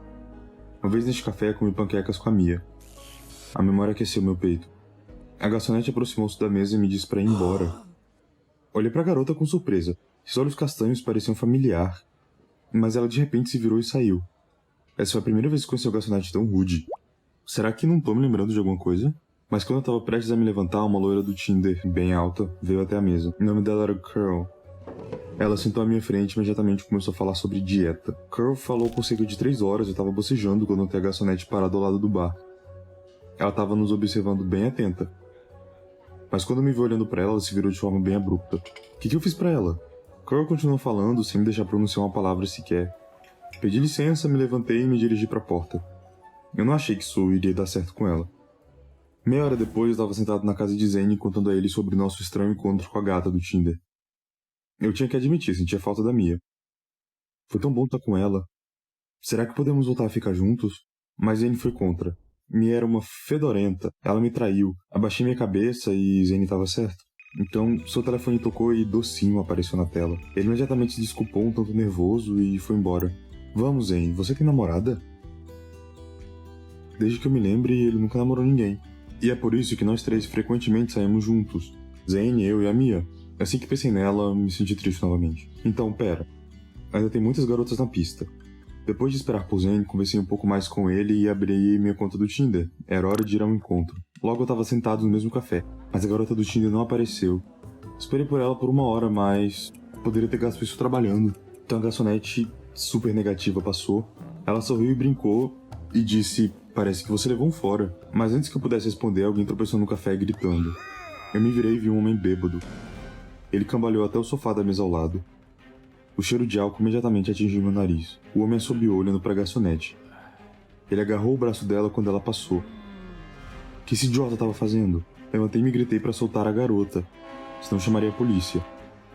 Uma vez neste café, comi panquecas com a Mia. A memória aqueceu meu peito. A garçonete aproximou-se da mesa e me disse para ir embora. Olhei para a garota com surpresa. Seus olhos castanhos pareciam familiar. Mas ela de repente se virou e saiu. Essa foi a primeira vez que conheci o garçonete tão rude. Será que não tô me lembrando de alguma coisa? Mas quando eu tava prestes a me levantar, uma loira do Tinder, bem alta, veio até a mesa. O nome dela era Curl. Ela sentou à minha frente e imediatamente começou a falar sobre dieta. Curl falou por cerca de 3 horas e eu tava bocejando quando notei a garçonete parada ao lado do bar. Ela tava nos observando bem atenta. Mas quando me viu olhando pra ela se virou de forma bem abrupta. O que eu fiz pra ela? Curl continuou falando sem me deixar pronunciar uma palavra sequer. Pedi licença, me levantei e me dirigi pra porta. Eu não achei que isso iria dar certo com ela. Meia hora depois, eu estava sentado na casa de Zane contando a ele sobre o nosso estranho encontro com a gata do Tinder. Eu tinha que admitir, sentia falta da Mia. Foi tão bom estar com ela. Será que podemos voltar a ficar juntos? Mas Zane foi contra. Mia era uma fedorenta. Ela me traiu. Abaixei minha cabeça e Zane estava certo. Então, seu telefone tocou e Docinho apareceu na tela. Ele imediatamente se desculpou um tanto nervoso e foi embora. Vamos, Zane, você tem namorada? Desde que eu me lembre, ele nunca namorou ninguém. E é por isso que nós 3 frequentemente saímos juntos. Zane, eu e a Mia. Assim que pensei nela, me senti triste novamente. Então, pera. Ainda tem muitas garotas na pista. Depois de esperar por Zane, conversei um pouco mais com ele e abri minha conta do Tinder. Era hora de ir ao encontro. Logo eu estava sentado no mesmo café, mas a garota do Tinder não apareceu. Esperei por ela por 1 hora, mas poderia ter gasto isso trabalhando. Então a garçonete super negativa passou. Ela sorriu e brincou e disse: parece que você levou um fora. Mas antes que eu pudesse responder, alguém tropeçou no café gritando. Eu me virei e vi um homem bêbado. Ele cambaleou até o sofá da mesa ao lado. O cheiro de álcool imediatamente atingiu meu nariz. O homem assobiou olhando para a garçonete. Ele agarrou o braço dela quando ela passou. O que esse idiota estava fazendo? Levantei-me e gritei para soltar a garota, senão chamaria a polícia.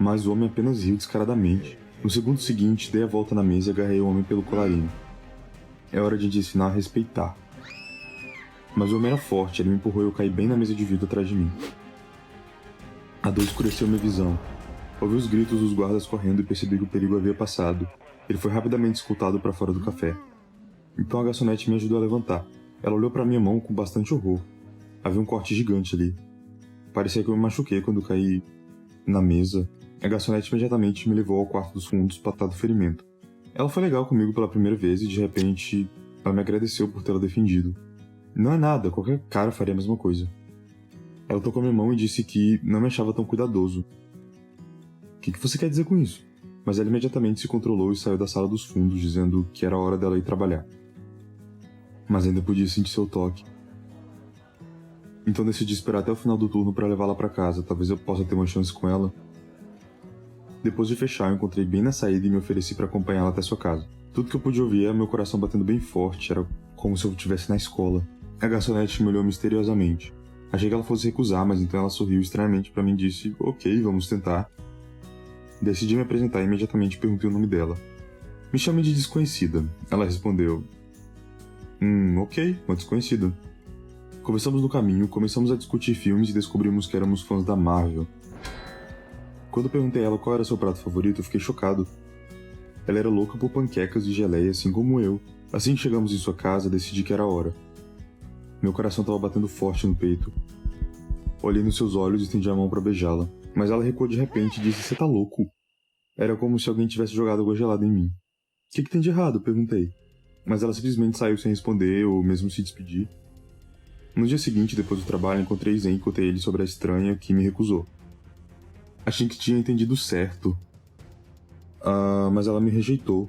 Mas o homem apenas riu descaradamente. No segundo seguinte, dei a volta na mesa e agarrei o homem pelo colarinho. É hora de ensinar a respeitar. Mas o homem era forte, ele me empurrou e eu caí bem na mesa de vidro atrás de mim. A dor escureceu minha visão. Ouvi os gritos dos guardas correndo e percebi que o perigo havia passado. Ele foi rapidamente escoltado para fora do café. Então a garçonete me ajudou a levantar. Ela olhou para minha mão com bastante horror. Havia um corte gigante ali. Parecia que eu me machuquei quando caí na mesa. A garçonete imediatamente me levou ao quarto dos fundos para tratar do ferimento. Ela foi legal comigo pela primeira vez e de repente ela me agradeceu por tê-la defendido. Não é nada, qualquer cara faria a mesma coisa. Ela tocou minha mão e disse que não me achava tão cuidadoso. O que você quer dizer com isso? Mas ela imediatamente se controlou e saiu da sala dos fundos, dizendo que era hora dela ir trabalhar. Mas ainda podia sentir seu toque. Então decidi esperar até o final do turno para levá-la para casa, talvez eu possa ter uma chance com ela. Depois de fechar, eu encontrei bem na saída e me ofereci para acompanhá-la até sua casa. Tudo que eu pude ouvir era meu coração batendo bem forte, era como se eu estivesse na escola. A garçonete me olhou misteriosamente. Achei que ela fosse recusar, mas então ela sorriu estranhamente para mim e disse: ok, vamos tentar. Decidi me apresentar e imediatamente perguntei o nome dela. Me chame de desconhecida. Ela respondeu: ok, uma desconhecida. Conversamos no caminho, começamos a discutir filmes e descobrimos que éramos fãs da Marvel. Quando perguntei a ela qual era seu prato favorito, eu fiquei chocado. Ela era louca por panquecas e geleia, assim como eu. Assim que chegamos em sua casa, decidi que era hora. Meu coração estava batendo forte no peito. Olhei nos seus olhos e estendi a mão para beijá-la. Mas ela recuou de repente e disse: você tá louco? Era como se alguém tivesse jogado água gelada em mim. O que tem de errado? Perguntei. Mas ela simplesmente saiu sem responder ou mesmo se despedir. No dia seguinte, depois do trabalho, encontrei Zen e contei ele sobre a estranha que me recusou. Achei que tinha entendido certo. Mas ela me rejeitou.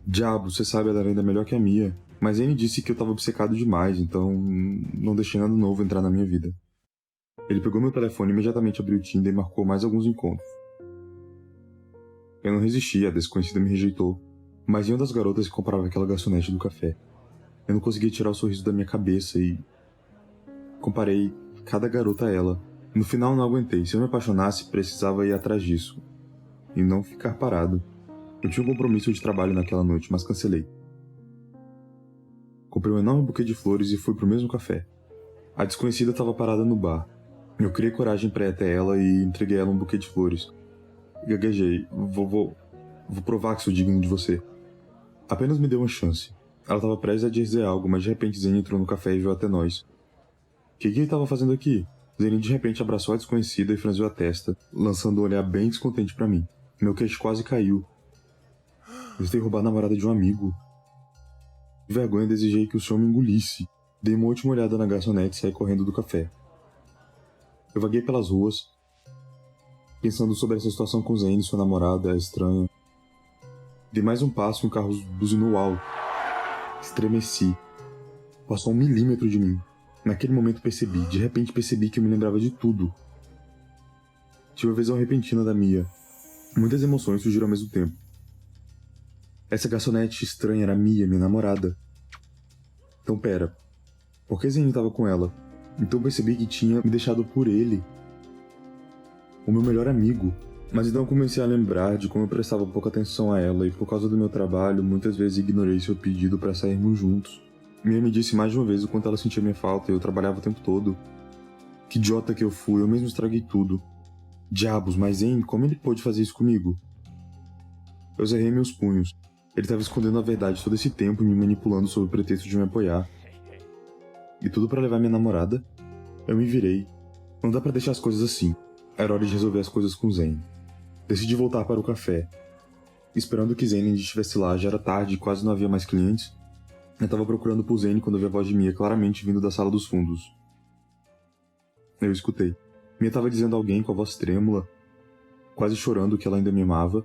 Diabo, você sabe, ela era ainda melhor que a Mia. Mas Zen disse que eu estava obcecado demais, então não deixei nada novo entrar na minha vida. Ele pegou meu telefone e imediatamente abriu o Tinder e marcou mais alguns encontros. Eu não resisti, a desconhecida me rejeitou. Mas em uma das garotas que comprava aquela garçonete do café. Eu não conseguia tirar o sorriso da minha cabeça e comparei cada garota a ela. No final não aguentei. Se eu me apaixonasse, precisava ir atrás disso. E não ficar parado. Eu tinha um compromisso de trabalho naquela noite, mas cancelei. Comprei um enorme buquê de flores e fui pro mesmo café. A desconhecida estava parada no bar. Eu criei coragem para ir até ela e entreguei a ela um buquê de flores. Gaguejei. Vou provar que sou digno de você. Apenas me dê uma chance. Ela estava prestes a dizer algo, mas de repente Zane entrou no café e veio até nós. O que ele estava fazendo aqui? Zane de repente abraçou a desconhecida e franziu a testa, lançando um olhar bem descontente para mim. Meu queixo quase caiu. Eu tentei roubar a namorada de um amigo. De vergonha, desejei que o senhor me engolisse. Dei uma última olhada na garçonete e saí correndo do café. Eu vaguei pelas ruas, pensando sobre essa situação com Zane e sua namorada, a estranha. Dei mais um passo e um carro buzinou alto. Estremeci. Passou 1 milímetro de mim. Naquele momento de repente percebi que eu me lembrava de tudo. Tive uma visão repentina da Mia. Muitas emoções surgiram ao mesmo tempo. Essa garçonete estranha era Mia, minha namorada. Então pera, por que Zane estava com ela? Então percebi que tinha me deixado por ele. O meu melhor amigo. Mas então comecei a lembrar de como eu prestava pouca atenção a ela e por causa do meu trabalho, muitas vezes ignorei seu pedido para sairmos juntos. Mia me disse mais de uma vez o quanto ela sentia minha falta e eu trabalhava o tempo todo. Que idiota que eu fui, eu mesmo estraguei tudo. Diabos, mas Zane, como ele pôde fazer isso comigo? Eu cerrei meus punhos. Ele estava escondendo a verdade todo esse tempo e me manipulando sob o pretexto de me apoiar. E tudo para levar minha namorada? Eu me virei. Não dá para deixar as coisas assim. Era hora de resolver as coisas com Zane. Decidi voltar para o café. Esperando que Zane ainda estivesse lá, já era tarde e quase não havia mais clientes. Eu estava procurando por Zane quando vi a voz de Mia claramente vindo da sala dos fundos. Eu escutei. Mia estava dizendo a alguém com a voz trêmula, quase chorando que ela ainda me amava.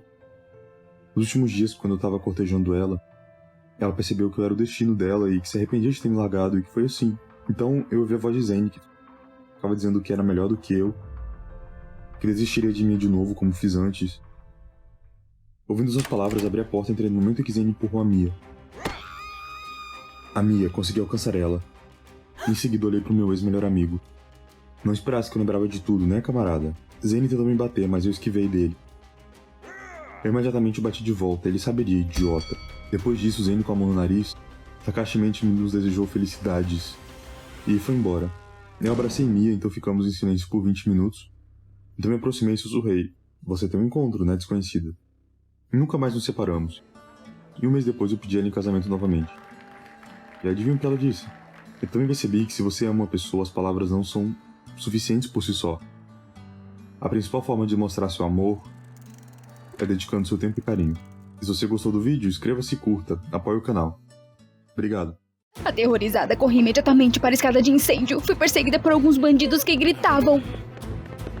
Nos últimos dias, quando eu estava cortejando ela percebeu que eu era o destino dela e que se arrependia de ter me largado e que foi assim. Então eu ouvi a voz de Zane que estava dizendo que era melhor do que eu, que desistiria de mim de novo como fiz antes. Ouvindo essas palavras, abri a porta e entrei no momento em que Zane empurrou a Mia. A Mia, consegui alcançar ela. Em seguida olhei pro meu ex-melhor amigo. Não esperasse que eu lembrava de tudo, né, camarada? Zane tentou me bater, mas eu esquivei dele. Eu imediatamente o bati de volta, ele saberia, idiota. Depois disso, Zane com a mão no nariz, sarcasticamente nos desejou felicidades. E foi embora. Eu abracei Mia, então ficamos em silêncio por 20 minutos. Então me aproximei e sussurrei. Você tem um encontro, né, desconhecida? E nunca mais nos separamos. E um mês depois eu pedi ela em casamento novamente. E adivinha o que ela disse? Eu também percebi que se você ama uma pessoa, as palavras não são suficientes por si só. A principal forma de mostrar seu amor é dedicando seu tempo e carinho. Se você gostou do vídeo, inscreva-se e curta, apoie o canal. Obrigado. Aterrorizada, corri imediatamente para a escada de incêndio. Fui perseguida por alguns bandidos que gritavam: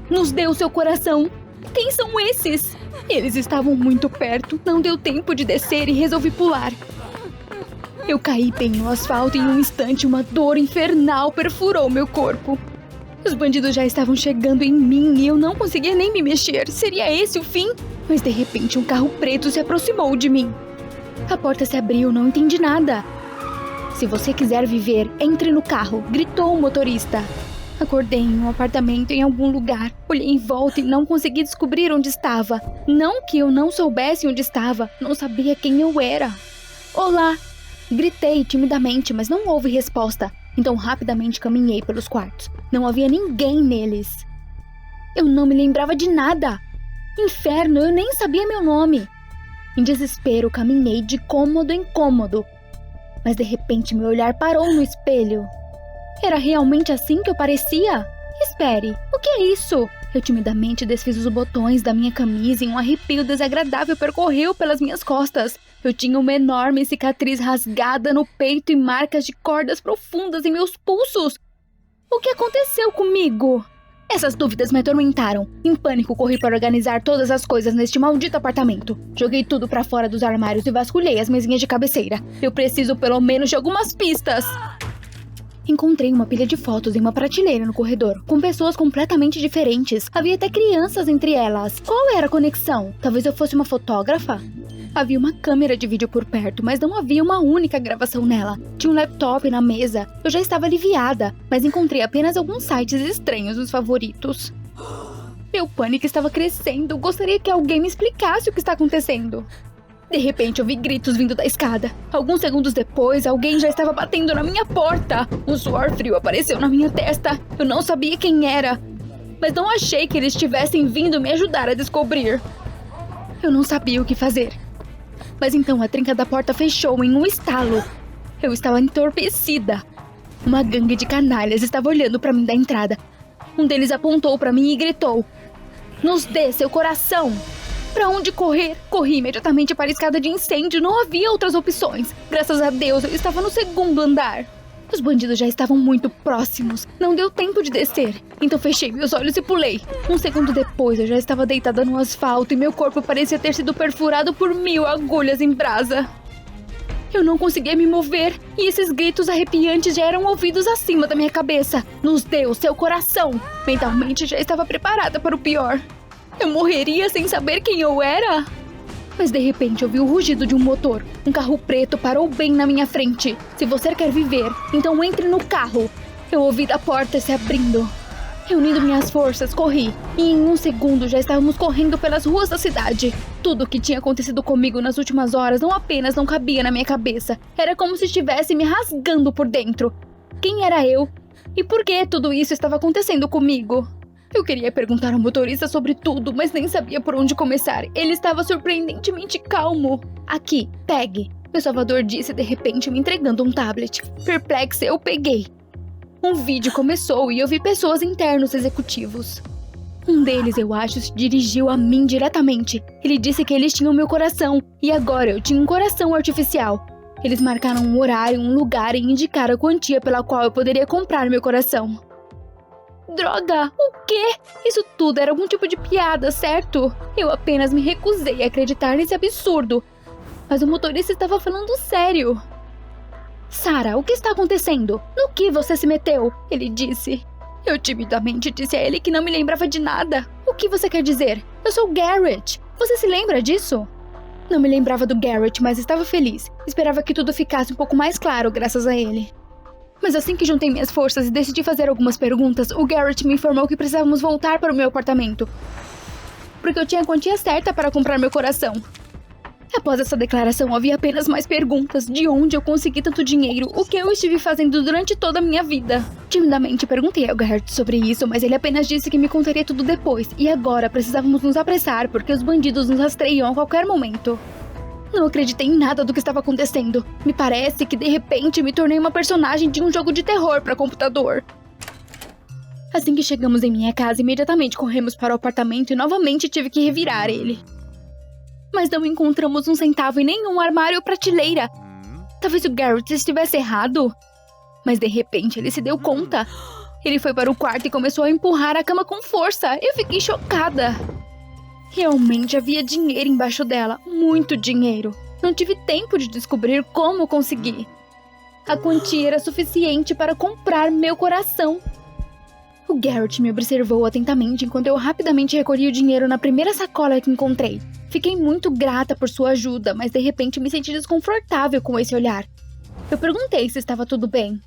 "Nos dê o seu coração! Quem são esses?" Eles estavam muito perto, não deu tempo de descer e resolvi pular. Eu caí bem no asfalto e em um instante uma dor infernal perfurou meu corpo. Os bandidos já estavam chegando em mim e eu não conseguia nem me mexer. Seria esse o fim? Mas de repente um carro preto se aproximou de mim. A porta se abriu, não entendi nada. "Se você quiser viver, entre no carro", gritou o motorista. Acordei em um apartamento em algum lugar. Olhei em volta e não consegui descobrir onde estava. Não que eu não soubesse onde estava, não sabia quem eu era. "Olá!" Gritei timidamente, mas não houve resposta. Então rapidamente caminhei pelos quartos. Não havia ninguém neles. Eu não me lembrava de nada. Inferno, eu nem sabia meu nome. Em desespero, caminhei de cômodo em cômodo. Mas de repente meu olhar parou no espelho. Era realmente assim que eu parecia? Espere, o que é isso? Eu timidamente desfiz os botões da minha camisa e um arrepio desagradável percorreu pelas minhas costas. Eu tinha uma enorme cicatriz rasgada no peito e marcas de cordas profundas em meus pulsos. O que aconteceu comigo? Essas dúvidas me atormentaram. Em pânico, corri para organizar todas as coisas neste maldito apartamento. Joguei tudo para fora dos armários e vasculhei as mesinhas de cabeceira. Eu preciso pelo menos de algumas pistas. Encontrei uma pilha de fotos em uma prateleira no corredor, com pessoas completamente diferentes. Havia até crianças entre elas. Qual era a conexão? Talvez eu fosse uma fotógrafa? Havia uma câmera de vídeo por perto, mas não havia uma única gravação nela. Tinha um laptop na mesa. Eu já estava aliviada, mas encontrei apenas alguns sites estranhos nos favoritos. Meu pânico estava crescendo. Gostaria que alguém me explicasse o que está acontecendo. De repente, ouvi gritos vindo da escada. Alguns segundos depois, alguém já estava batendo na minha porta. Um suor frio apareceu na minha testa. Eu não sabia quem era, mas não achei que eles tivessem vindo me ajudar a descobrir. Eu não sabia o que fazer. Mas então a trinca da porta fechou em um estalo. Eu estava entorpecida. Uma gangue de canalhas estava olhando para mim da entrada. Um deles apontou para mim e gritou: "Nos dê seu coração!" Para onde correr? Corri imediatamente para a escada de incêndio. Não havia outras opções. Graças a Deus, eu estava no segundo andar. Os bandidos já estavam muito próximos. Não deu tempo de descer. Então fechei meus olhos e pulei. Um segundo depois, eu já estava deitada no asfalto e meu corpo parecia ter sido perfurado por 1000 agulhas em brasa. Eu não conseguia me mover e esses gritos arrepiantes já eram ouvidos acima da minha cabeça. "Nos dê o seu coração!" Mentalmente já estava preparada para o pior. Eu morreria sem saber quem eu era? Mas de repente ouvi o rugido de um motor. Um carro preto parou bem na minha frente. "Se você quer viver, então entre no carro." Eu ouvi a porta se abrindo. Reunindo minhas forças, corri. E em um segundo já estávamos correndo pelas ruas da cidade. Tudo o que tinha acontecido comigo nas últimas horas não apenas não cabia na minha cabeça. Era como se estivesse me rasgando por dentro. Quem era eu? E por que tudo isso estava acontecendo comigo? Eu queria perguntar ao motorista sobre tudo, mas nem sabia por onde começar. Ele estava surpreendentemente calmo. "Aqui, pegue", meu salvador disse de repente, me entregando um tablet. Perplexa, eu peguei. Um vídeo começou e eu vi pessoas internos executivos. Um deles, eu acho, se dirigiu a mim diretamente. Ele disse que eles tinham meu coração e agora eu tinha um coração artificial. Eles marcaram um horário, um lugar e indicaram a quantia pela qual eu poderia comprar meu coração. Droga! O quê? Isso tudo era algum tipo de piada, certo? Eu apenas me recusei a acreditar nesse absurdo. Mas o motorista estava falando sério. "Sarah, o que está acontecendo? No que você se meteu?" ele disse. Eu timidamente disse a ele que não me lembrava de nada. "O que você quer dizer? Eu sou Garrett. Você se lembra disso?" Não me lembrava do Garrett, mas estava feliz. Esperava que tudo ficasse um pouco mais claro graças a ele. Mas assim que juntei minhas forças e decidi fazer algumas perguntas, o Garrett me informou que precisávamos voltar para o meu apartamento, porque eu tinha a quantia certa para comprar meu coração. Após essa declaração, havia apenas mais perguntas. De onde eu consegui tanto dinheiro? O que eu estive fazendo durante toda a minha vida? Timidamente perguntei ao Garrett sobre isso, mas ele apenas disse que me contaria tudo depois. E agora precisávamos nos apressar, porque os bandidos nos rastreiam a qualquer momento. Não acreditei em nada do que estava acontecendo. Me parece que de repente me tornei uma personagem de um jogo de terror para computador. Assim que chegamos em minha casa, imediatamente corremos para o apartamento e novamente tive que revirar ele. Mas não encontramos um centavo em nenhum armário ou prateleira. Talvez o Garrett estivesse errado. Mas de repente ele se deu conta. Ele foi para o quarto e começou a empurrar a cama com força. Eu fiquei chocada. Realmente havia dinheiro embaixo dela, muito dinheiro. Não tive tempo de descobrir como consegui. A quantia era suficiente para comprar meu coração. O Garrett me observou atentamente enquanto eu rapidamente recolhi o dinheiro na primeira sacola que encontrei. Fiquei muito grata por sua ajuda, mas de repente me senti desconfortável com esse olhar. Eu perguntei se estava tudo bem.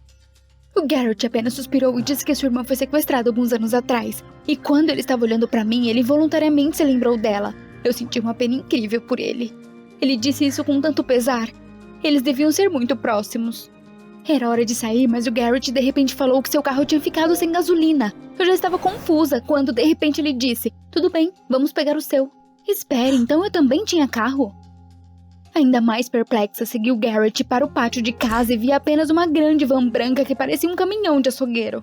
O Garrett apenas suspirou e disse que sua irmã foi sequestrada alguns anos atrás. E quando ele estava olhando para mim, ele voluntariamente se lembrou dela. Eu senti uma pena incrível por ele. Ele disse isso com tanto pesar. Eles deviam ser muito próximos. Era hora de sair, mas o Garrett de repente falou que seu carro tinha ficado sem gasolina. Eu já estava confusa quando de repente ele disse: "Tudo bem, vamos pegar o seu." Espere, então eu também tinha carro? Ainda mais perplexa, segui o Garrett para o pátio de casa e vi apenas uma grande van branca que parecia um caminhão de açougueiro.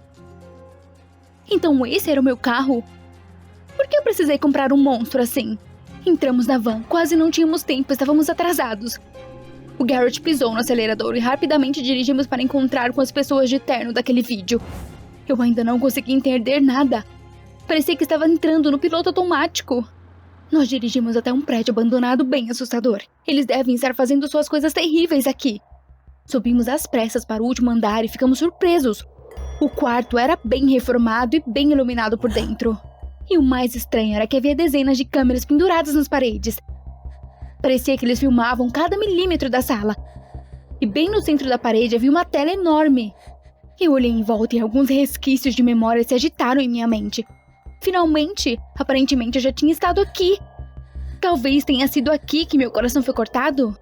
Então esse era o meu carro? Por que eu precisei comprar um monstro assim? Entramos na van, quase não tínhamos tempo, estávamos atrasados. O Garrett pisou no acelerador e rapidamente dirigimos para encontrar com as pessoas de terno daquele vídeo. Eu ainda não consegui entender nada. Parecia que estava entrando no piloto automático. Nós dirigimos até um prédio abandonado bem assustador. Eles devem estar fazendo suas coisas terríveis aqui. Subimos às pressas para o último andar e ficamos surpresos. O quarto era bem reformado e bem iluminado por dentro. E o mais estranho era que havia dezenas de câmeras penduradas nas paredes. Parecia que eles filmavam cada milímetro da sala. E bem no centro da parede havia uma tela enorme. Eu olhei em volta e alguns resquícios de memória se agitaram em minha mente. Finalmente, aparentemente eu já tinha estado aqui. Talvez tenha sido aqui que meu coração foi cortado.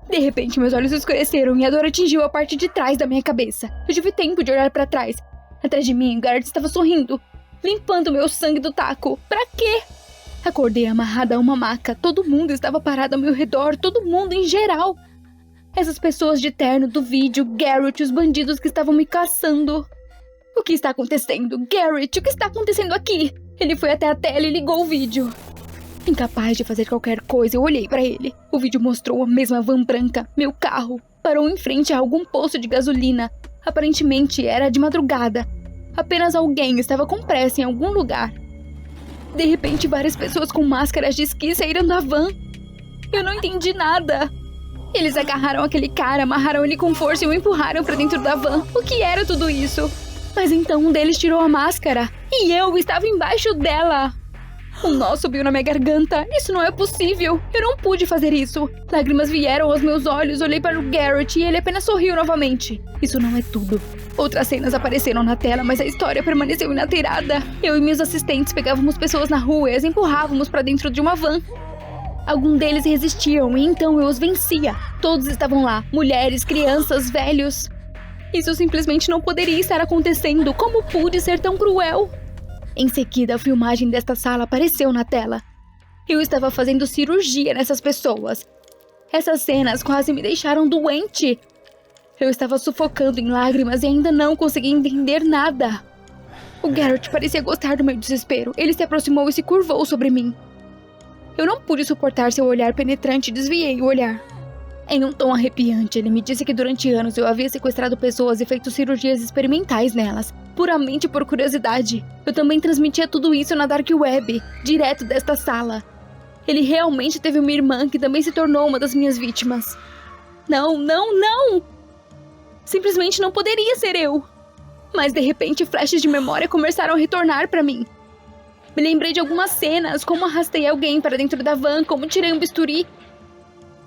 De repente, meus olhos escureceram e a dor atingiu a parte de trás da minha cabeça. Eu tive tempo de olhar para trás. Atrás de mim, o Garrett estava sorrindo, limpando meu sangue do taco. Pra quê? Acordei amarrada a uma maca. Todo mundo estava parado ao meu redor, todo mundo em geral. Essas pessoas de terno do vídeo, Garrett, os bandidos que estavam me caçando. O que está acontecendo? Garrett, o que está acontecendo aqui? Ele foi até a tela e ligou o vídeo. Incapaz de fazer qualquer coisa, eu olhei para ele. O vídeo mostrou a mesma van branca, meu carro. Parou em frente a algum posto de gasolina. Aparentemente era de madrugada. Apenas alguém estava com pressa em algum lugar. De repente, várias pessoas com máscaras de esqui saíram da van. Eu não entendi nada. Eles agarraram aquele cara, amarraram ele com força e o empurraram para dentro da van. O que era tudo isso? Mas então um deles tirou a máscara e eu estava embaixo dela. Um nó subiu na minha garganta. Isso não é possível. Eu não pude fazer isso. Lágrimas vieram aos meus olhos. Olhei para o Garrett e ele apenas sorriu novamente. Isso não é tudo. Outras cenas apareceram na tela, mas a história permaneceu inalterada. Eu e meus assistentes pegávamos pessoas na rua e as empurrávamos para dentro de uma van. Alguns deles resistiam e então eu os vencia. Todos estavam lá. Mulheres, crianças, velhos. Isso simplesmente não poderia estar acontecendo. Como pude ser tão cruel? Em seguida, a filmagem desta sala apareceu na tela. Eu estava fazendo cirurgia nessas pessoas. Essas cenas quase me deixaram doente. Eu estava sufocando em lágrimas e ainda não conseguia entender nada. O Garrett parecia gostar do meu desespero. Ele se aproximou e se curvou sobre mim. Eu não pude suportar seu olhar penetrante e desviei o olhar. Em um tom arrepiante, ele me disse que durante anos eu havia sequestrado pessoas e feito cirurgias experimentais nelas, puramente por curiosidade. Eu também transmitia tudo isso na Dark Web, direto desta sala. Ele realmente teve uma irmã que também se tornou uma das minhas vítimas. Não, não, não! Simplesmente não poderia ser eu. Mas de repente flashes de memória começaram a retornar para mim. Me lembrei de algumas cenas, como arrastei alguém para dentro da van, como tirei um bisturi.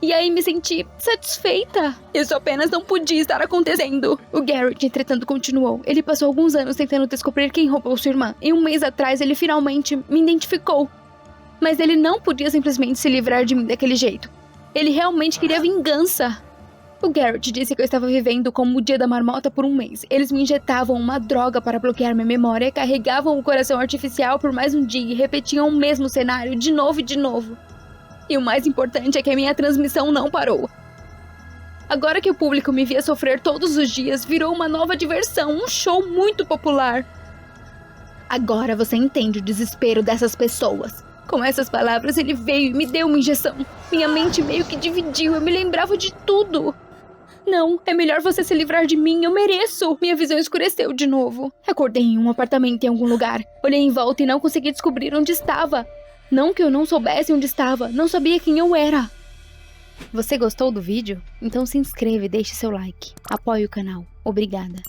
E aí me senti satisfeita. Isso apenas não podia estar acontecendo. O Garrett, entretanto, continuou. Ele passou alguns anos tentando descobrir quem roubou sua irmã. E um mês atrás, ele finalmente me identificou. Mas ele não podia simplesmente se livrar de mim daquele jeito. Ele realmente queria vingança. O Garrett disse que eu estava vivendo como o dia da marmota por um mês. Eles me injetavam uma droga para bloquear minha memória, carregavam o coração artificial por mais um dia e repetiam o mesmo cenário de novo e de novo. E o mais importante é que a minha transmissão não parou. Agora que o público me via sofrer todos os dias, virou uma nova diversão, um show muito popular. Agora você entende o desespero dessas pessoas. Com essas palavras, ele veio e me deu uma injeção. Minha mente meio que dividiu, eu me lembrava de tudo. Não, é melhor você se livrar de mim, eu mereço. Minha visão escureceu de novo. Acordei em um apartamento em algum lugar. Olhei em volta e não consegui descobrir onde estava. Não que eu não soubesse onde estava, não sabia quem eu era. Você gostou do vídeo? Então se inscreva e deixe seu like. Apoie o canal. Obrigada.